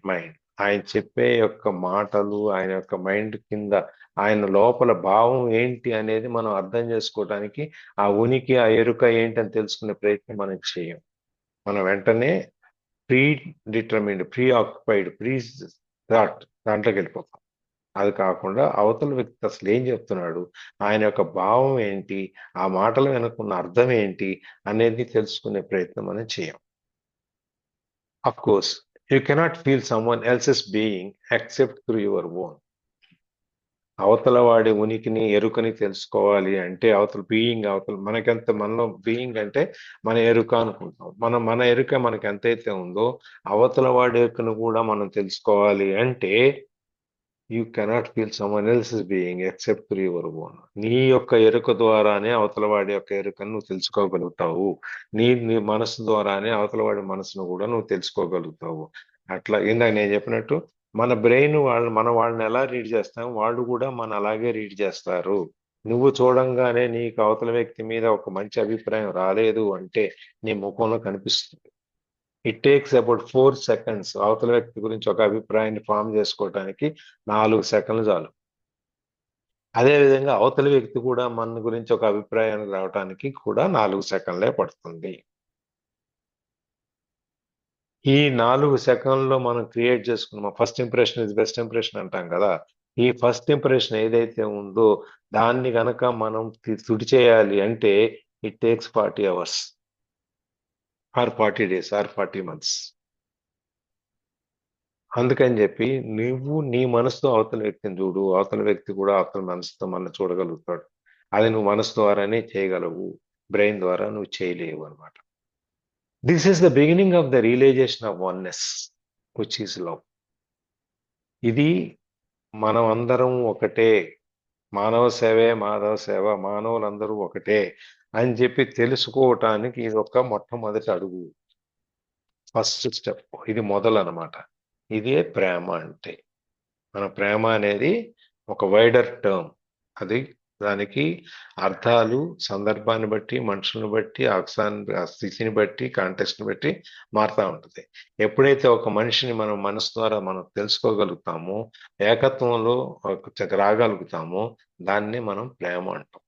mind. ఆయన చెప్పే యొక్క మాటలు, ఆయన యొక్క మైండ్ కింద ఆయన లోపల భావం ఏంటి అనేది మనం అర్థం చేసుకోవడానికి ఆ ఉనికి, ఆ ఎరుక ఏంటి అని తెలుసుకునే ప్రయత్నం మనం చేయం. మనం వెంటనే pre determined, pre occupied, pre thought దాంట్లోకి వెళ్ళిపోతాం. అది కాకుండా అవతల వ్యక్తి అసలు ఏం చెప్తున్నాడు, ఆయన యొక్క భావం ఏంటి, ఆ మాటలు వెనుకున్న అర్థం ఏంటి అనేది తెలుసుకునే ప్రయత్నం మనం చేయం. Of course, you cannot feel someone else's being except through your own. అవతల వాడి ఉనికిని, ఎరుకని తెలుసుకోవాలి అంటే అవతల మనలో బీయింగ్ అంటే మన ఎరుక అనుకుంటాం. మన ఎరుక మనకి ఎంతైతే ఉందో అవతల వాడి ఎరుకను కూడా మనం తెలుసుకోవాలి అంటే you cannot feel someone else's being except through your own. నీ యొక్క ఎరుక ద్వారానే అవతల వాడి యొక్క ఎరుకను నువ్వు తెలుసుకోగలుగుతావు. నీ మనసు ద్వారానే అవతల వాడి మనసును కూడా నువ్వు తెలుసుకోగలుగుతావు. అట్లా ఇందాక నేను చెప్పినట్టు మన బ్రెయిన్ వాళ్ళని ఎలా రీడ్ చేస్తాం, వాళ్ళు కూడా మన అలాగే రీడ్ చేస్తారు. నువ్వు చూడంగానే నీకు అవతల వ్యక్తి మీద ఒక మంచి అభిప్రాయం రాలేదు అంటే నీ ముఖంలో కనిపిస్తుంది. ఇట్ టేక్స్ అబౌట్ 4 seconds అవతల వ్యక్తి గురించి ఒక అభిప్రాయాన్ని ఫామ్ చేసుకోవడానికి 4 సెకండ్లు చాలు. అదేవిధంగా అవతల వ్యక్తి కూడా మన గురించి ఒక అభిప్రాయానికి రావడానికి కూడా 4 సెకండ్లే పడుతుంది. ఈ 4 సెకండ్లో మనం క్రియేట్ చేసుకున్నాం. First impression is best impression అంటాం కదా. ఈ ఫస్ట్ ఇంప్రెషన్ ఏదైతే ఉందో దాన్ని గనక మనం తుడి చేయాలి అంటే it takes 40 hours or 40 days or 40 months. అందుకని చెప్పి నువ్వు నీ మనసుతో అవతల వ్యక్తిని చూడు, అవతల వ్యక్తి కూడా అవతల మనసుతో మన చూడగలుగుతాడు. అది నువ్వు మనసు ద్వారానే చేయగలవు, బ్రెయిన్ ద్వారా నువ్వు చేయలేవు అనమాట. This is the beginning of the realisation of oneness which is love. ఇది మనం అందరం ఒకటే, మానవ సేవే మాధవ సేవ, మానవులందరూ ఒకటే అని చెప్పి తెలుసుకోవటానికి ఇది ఒక మొట్టమొదటి అడుగు, ఫస్ట్ స్టెప్. ఇది మొదలు అనమాట. ఇదే ప్రేమ అంటే. మన ప్రేమ అనేది ఒక వైడర్ టర్మ్. అది దానికి అర్థాలు సందర్భాన్ని బట్టి, మనుషులను బట్టి, ఆ స్థితిని బట్టి, కాంటెక్స్ట్ని బట్టి మారుతూ ఉంటుంది. ఎప్పుడైతే ఒక మనిషిని మనం మనసు ద్వారా మనం తెలుసుకోగలుగుతామో, ఏకత్వంలో రాగలుగుతామో దాన్ని మనం ప్రేమ అంటాం.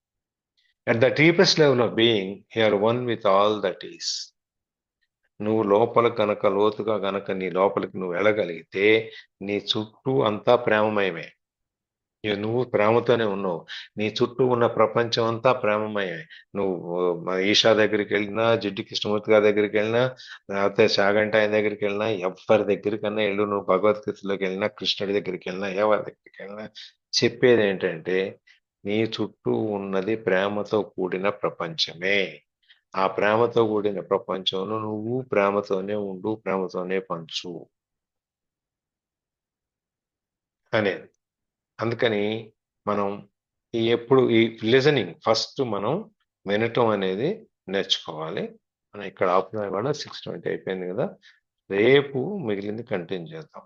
At the deepest level of being you are one with all that is. నువ్వు లోపల కనుక లోతుగా గనక నీ లోపలికి నువ్వు వెళ్ళగలిగితే నీ చుట్టూ అంతా ప్రేమమయమే. నువ్వు ప్రేమతోనే ఉన్నావు. నీ చుట్టూ ఉన్న ప్రపంచం అంతా ప్రేమమయమే. నువ్వు ఈషా దగ్గరికి వెళ్ళినా, జిడ్డు కృష్ణమూర్తి గారి దగ్గరికి వెళ్ళినా, లేకపోతే చాగంటి ఆయన దగ్గరికి వెళ్ళినా, ఎవరి దగ్గరికన్నా వెళ్ళు, నువ్వు భగవద్గీతలోకి వెళ్ళినా, కృష్ణుడి దగ్గరికి వెళ్ళినా, ఎవరి దగ్గరికి వెళ్ళినా చెప్పేది ఏంటంటే నీ చుట్టూ ఉన్నది ప్రేమతో కూడిన ప్రపంచమే. ఆ ప్రేమతో కూడిన ప్రపంచంలో నువ్వు ప్రేమతోనే ఉండు, ప్రేమతోనే పంచు అనేది. అందుకని మనం ఎప్పుడు ఈ లిజనింగ్ ఫస్ట్ మనం వినటం అనేది నేర్చుకోవాలి. మనం ఇక్కడ ఆపుతున్నా కూడా 6:20 అయిపోయింది కదా. రేపు మిగిలింది కంటిన్యూ చేద్దాం.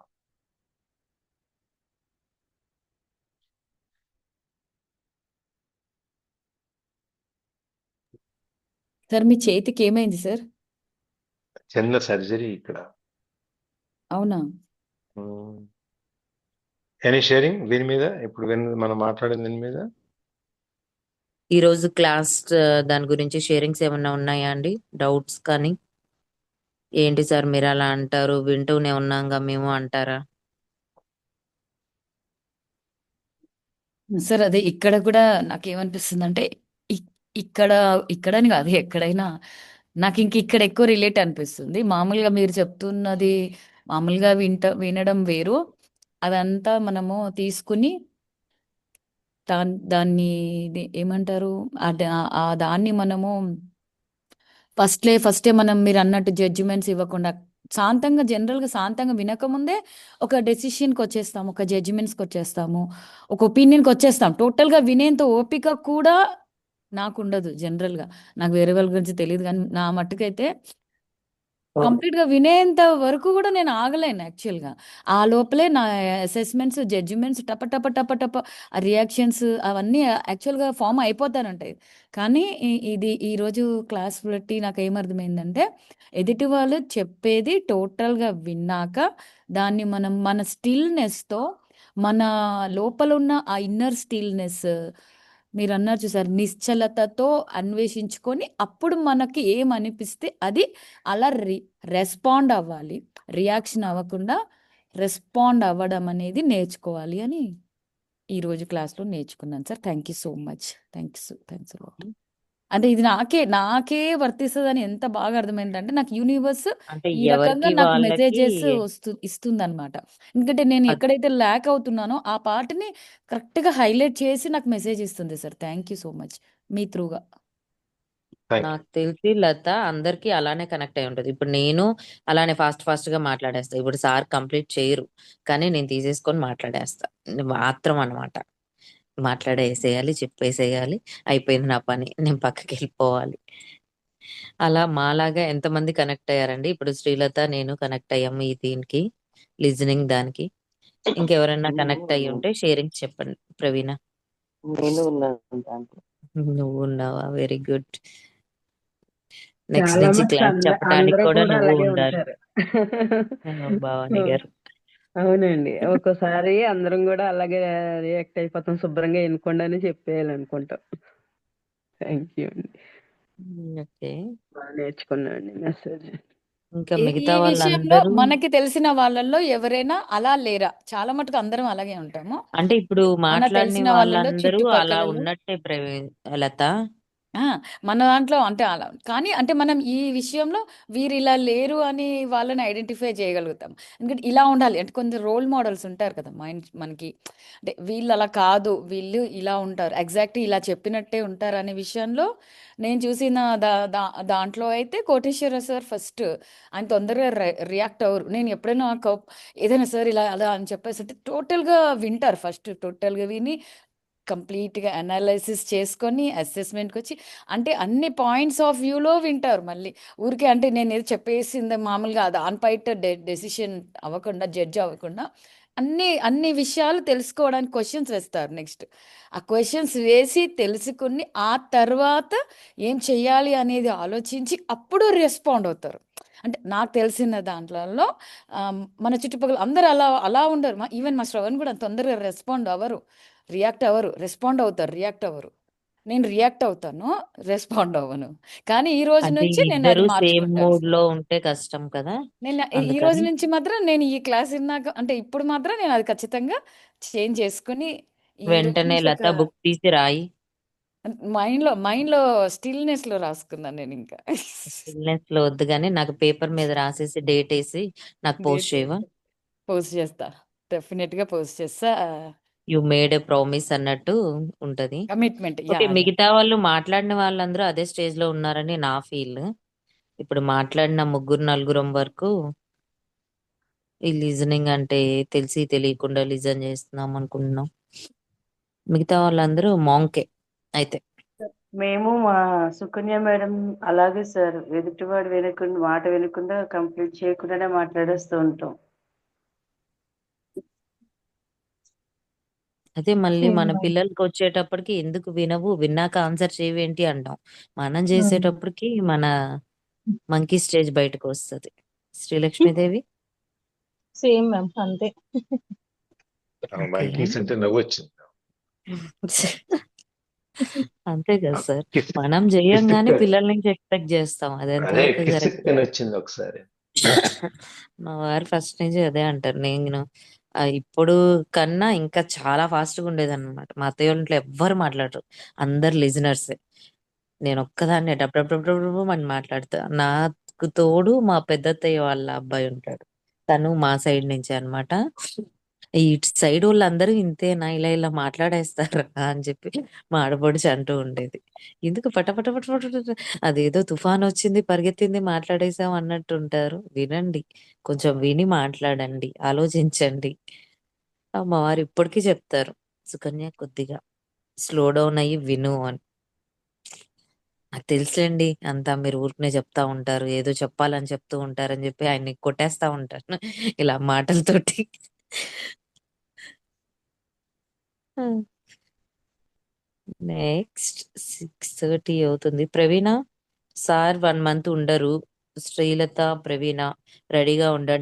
సార్ మీ చేతికి ఏమైంది సార్? చిన్న సర్జరీ ఇక్కడ. అవునా? ఎనీ షేరింగ్ దీని మీద? ఇప్పుడు మనం మాట్లాడిన దీని మీద ఈరోజు క్లాస్ దాని గురించి షేరింగ్స్ ఏమన్నా ఉన్నాయా అండి? డౌట్స్ కానీ? ఏంటి సార్ మీరు అలా అంటారు, వింటూనే ఉన్నాంగా మేము అంటారా? సార్ అదే ఇక్కడ కూడా నాకేమనిపిస్తుంది అంటే ఇక్కడ ఇక్కడని కాదు, ఎక్కడైనా నాకు ఇంక ఇక్కడ ఎక్కువ రిలేట్ అనిపిస్తుంది. మామూలుగా మీరు చెప్తున్నది మామూలుగా వినడం వేరు. అదంతా మనము తీసుకుని దాన్ని ఏమంటారు? ఆ దాన్ని మనము ఫస్టే మనం మీరు అన్నట్టు జడ్జిమెంట్స్ ఇవ్వకుండా జనరల్గా శాంతంగా వినకముందే ఒక డెసిషన్కి వచ్చేస్తాము, ఒక జడ్జిమెంట్స్కి వచ్చేస్తాము, ఒక ఒపీనియన్కి వచ్చేస్తాం. టోటల్గా వినేంత ఓపిక కూడా నాకు ఉండదు జనరల్గా. నాకు వేరే వాళ్ళ గురించి తెలియదు, కానీ నా మట్టుకైతే కంప్లీట్‌గా వినేంత వరకు గూడా నేను ఆగలేను యాక్చువల్‌గా. ఆ లోపలే నా అసెస్‌మెంట్స్, జడ్జిమెంట్స్ టప టప టప టప ఆ రియాక్షన్స్ అవన్నీ యాక్చువల్‌గా ఫార్మ్ అయిపోతానుంటాయి. కానీ ఇది ఈరోజు క్లాస్ బట్టి నాకేమర్థమైందంటే, ఎదుటి వాళ్ళు చెప్పేది టోటల్‌గా విన్నాక, దాన్ని మనం మన స్టిల్‌నెస్‌తో, మన లోపలున్న ఆ ఇన్నర్ స్టిల్‌నెస్ మీరన్నారు చూసారు, నిశ్చలతతో అన్వేషించుకొని, అప్పుడు మనకి ఏమనిపిస్తే అది అలా రెస్పాండ్ అవ్వాలి. రియాక్షన్ అవ్వకుండా రెస్పాండ్ అవ్వడం అనేది నేర్చుకోవాలి అని ఈరోజు క్లాస్‌లో నేర్చుకున్నాను sir. Thank you so much. Thanks a lot. అంటే ఇది నాకే వర్తిస్తదని ఎంత బాగా అర్థమైందంటే, నాకు యూనివర్స్ అంటే ఈ రకంగా ఎవరికి నాకు వాళ్ళకి మెసేజెస్ ఇస్తుందనమాట. ఎందుకంటే నేను అద్ ఎక్కడైతే ల్యాక్ అవుతున్నానో ఆ పార్ట్‌ని కరెక్ట్‌గా హైలైట్ చేసి నాకు మెసేజ్ ఇస్తుంది sir. Thank you so much. మీ త్రూగా. Thank you. నాకు తెలిసి లత అందరికీ అలానే కనెక్ట్ అయి ఉంటది. ఇప్పుడు నేను అలానే ఫాస్ట్‌గా మాట్లాడేస్తా. ఇప్పుడు సార్ కంప్లీట్ చేయరు. కానీ నేను తీసేసుకొని మాట్లాడేస్తా. ఆత్రం అన్నమాట. మాట్లాడేసేయాలి, చెప్పేసేయాలి. అయిపోయింది నా పని. నేను పక్కకెళ్ళిపోవాలి. అలా మాలాగా ఎంతమంది కనెక్ట్ అయ్యారండి? ఇప్పుడు శ్రీలత, నేను కనెక్ట్ అయ్యాము ఈ దీనికి. లిజనింగ్ దానికి. ఇంకెవరైనా కనెక్ట్ అయ్యి ఉంటే షేరింగ్ చెప్పండి. ప్రవీణ. నేను ఉన్నాను దాంట్లో. నువ్వున్నావా? Very good. నెక్స్ట్ చాలా నుంచి మటుకు క్లాస్ చెప్పటానికి అందరూ కూడా కూడా నువ్వు అలాగే ఉండాలి. ఉంటారు. భవాని గారు. అవునండి. ఒక్కోసారి అందరం కూడా అలాగే రియాక్ట్ అయిపోతాం. శుభ్రంగా వినకుండా అని చెప్పేయాలనుకుంటాం. థ్యాంక్ యూ అండి. ఓకే. బాగా నేర్చుకున్నానండి మెసేజ్. ఇంకా ఈ మిగతా ఈ విషయంలో వాళ్ళందరూ మనకి తెలిసిన వాళ్ళల్లో ఎవరైనా అలా లేరా? చాలా మటుకు అందరం అలాగే ఉంటాము. అంటే ఇప్పుడు మన మాట్లాడిన తెలిసిన వాళ్ళలో వాళ్ళందరూ అలా చుట్టుపక్కలలో ఉన్నట్టే లత. ఆ! మన దాంట్లో అంటే అలా కానీ అంటే మనం ఈ విషయంలో వీరిలా లేరు అని వాళ్ళని ఐడెంటిఫై చేయగలుగుతాం. ఎందుకంటే ఇలా ఉండాలి. అంటే కొందరు రోల్ మోడల్స్ ఉంటారు కదా! మనకి అంటే వీళ్ళు అలా కాదు. వీళ్ళు ఇలా ఉంటారు. ఎగ్జాక్ట్‌గా ఇలా చెప్పినట్టే ఉంటారనే విషయంలో నేను చూసిన దా దా దాంట్లో అయితే కోటేశ్వర సార్ ఫస్ట్. ఆయన తొందరగా రియాక్ట్ అవ్వరు. నేను ఎప్పుడైనా ఏదైనా సార్ ఇలా అలా అని చెప్పేసంటే టోటల్‌గా వింటారు ఫస్ట్. టోటల్‌గా విని కంప్లీట్‌గా అనాలిసిస్ చేసుకొని అసెస్‌మెంట్‌కొచ్చి అంటే అన్ని పాయింట్స్ ఆఫ్ వ్యూలో వింటారు మళ్ళీ. ఊరికే అంటే నేనేదో చెప్పేసింది మామూలుగా దాని బయట డెసిషన్ అవ్వకుండా, జడ్జ్ అవ్వకుండా అన్ని విషయాలు తెలుసుకోవడానికి క్వెషన్స్ వేస్తారు నెక్స్ట్. ఆ క్వెషన్స్ వేసి తెలుసుకొని ఆ తర్వాత ఏం చెయ్యాలి అనేది ఆలోచించి అప్పుడు రెస్పాండ్ అవుతారు. అంటే నాకు తెలిసిన దాంట్లలో మన చుట్టుపక్కల అందరూ అలా అలా ఉండరు. ఈవెన్ మా శ్రవణ్ కూడా తొందరగా రెస్పాండ్ అవ్వరు. రియాక్ట్ అవ్వరు. రెస్పాండ్ అవుతారు. రియాక్ట్ అవ్వరు. నేను రియాక్ట్ అవుతాను. రెస్పాండ్ అవ్వను. కానీ ఈ రోజు అది నుంచి నేను ఇద్దరు అది సేమ్ మార్చుకుంటాను మూడ్ సార్. లో ఉంటే కష్టం కదా! నేను ఈ రోజు అందుకని నుంచి మాత్రం నేను ఈ క్లాస్ ఇన్నాక అంటే ఇప్పుడు మాత్రం నేను అది ఖచ్చితంగా చేంజ్ చేసుకొని ఈ రోజు వెంటనే నుంచి ఒక లత బుక్ తీసి రాయి. మైండ్‌లో స్టిల్‌నెస్‌లో రాసుకున్నాను నేనింకా. స్టిల్‌నెస్ లో వద్దు గాని నాకు పేపర్ మీద రాసేసి డేట్ ఏసి నాకు పోస్ట్ డేట్ చేయవా? పోస్ట్ చేస్తా. డెఫినిట్‌గా పోస్ట్ చేస్తా. యూ మేడ్ ఎ ప్రామిస్ అన్నట్టు ఉంటది. కమిట్మెంట్. ఓకే. యాహ్! యాహ్! మిగతా వాళ్ళు మాట్లాడిన వాళ్ళందరూ అదే స్టేజ్ లో ఉన్నారని నా ఫీల్. ఇప్పుడు మాట్లాడిన ముగ్గురు నలుగురం వరకు ఈ లిజనింగ్ అంటే తెలిసి తెలియకుండా లిజన్ చేస్తున్నాం అనుకుంటున్నాం. మిగతా వాళ్ళందరూ మాంకే అయితే. మేము మా సుకన్య మేడం అలాగే సార్. ఎదుటివాడు మాట వినకుండా కంప్లీట్ చేయకుండానే మాట్లాడేస్తూ ఉంటాం. అదే మళ్ళీ సేమ్ మన మ్యామ్. పిల్లలకి వచ్చేటప్పటికి ఎందుకు వినవు, విన్నాక ఆన్సర్ చేయవేంటి అంటాం. మనం చేసేటప్పటికి మన మంకీ స్టేజ్ బయటకు వస్తది. శ్రీలక్ష్మీదేవి. సేమ్ మ్యామ్ అంతే. ఓకే. మంకీస్ అంటే నవ్వు వచ్చింది. అంతే కదా సార్. కిస్ మనం చెయ్యంగానే కిస్ పిల్లల నుంచి ఎక్స్పెక్ట్ చేస్తాం. అది అదే ఎంతవరకు కరెక్ట్? కిస్సుకుని వచ్చింది ఒకసారి. మా వారు ఫస్ట్ నుంచి అదే అంటారు. నేను ఇప్పుడు కన్నా ఇంకా చాలా ఫాస్ట్‌గా ఉండేదన్నమాట. మా అత్తయ్య వాళ్ళ ఇంట్లో ఎవ్వరు మాట్లాడరు. అందరు లిజనర్సే. నేను ఒక్కదాన్నే అని మాట్లాడతా. నాకు తోడు మా పెద్దత్తయ్య వాళ్ళ అబ్బాయి ఉంటాడు. తను మా సైడ్ నుంచే అన్నమాట. ఇటు సైడ్ వాళ్ళందరూ ఇంతేనా ఇలా మాట్లాడేస్తారా అని చెప్పి మా ఆడపడుచు అంటూ ఉండేది. ఎందుకు పట పట పట పట పట అదేదో తుఫాన్ వచ్చింది పరిగెత్తింది మాట్లాడేసాం అన్నట్టు ఉంటారు. వినండి, కొంచెం విని మాట్లాడండి, ఆలోచించండి. మా వారు ఇప్పటికీ చెప్తారు, సుకన్య కొద్దిగా స్లో డౌన్ అయ్యి విను అని. నాకు తెలుసులేండి, అంతా మీరు ఊరికనే చెప్తా ఉంటారు, ఏదో చెప్పాలని చెప్తూ ఉంటారని చెప్పి ఆయన్ని కొట్టేస్తా ఉంటాను ఇలా మాటలతోటి. నెక్స్ట్ 6:30 అవుతుంది. ప్రవీణ సార్ 1 month ఉండరు. శ్రీలత, ప్రవీణ రెడీగా ఉండండి.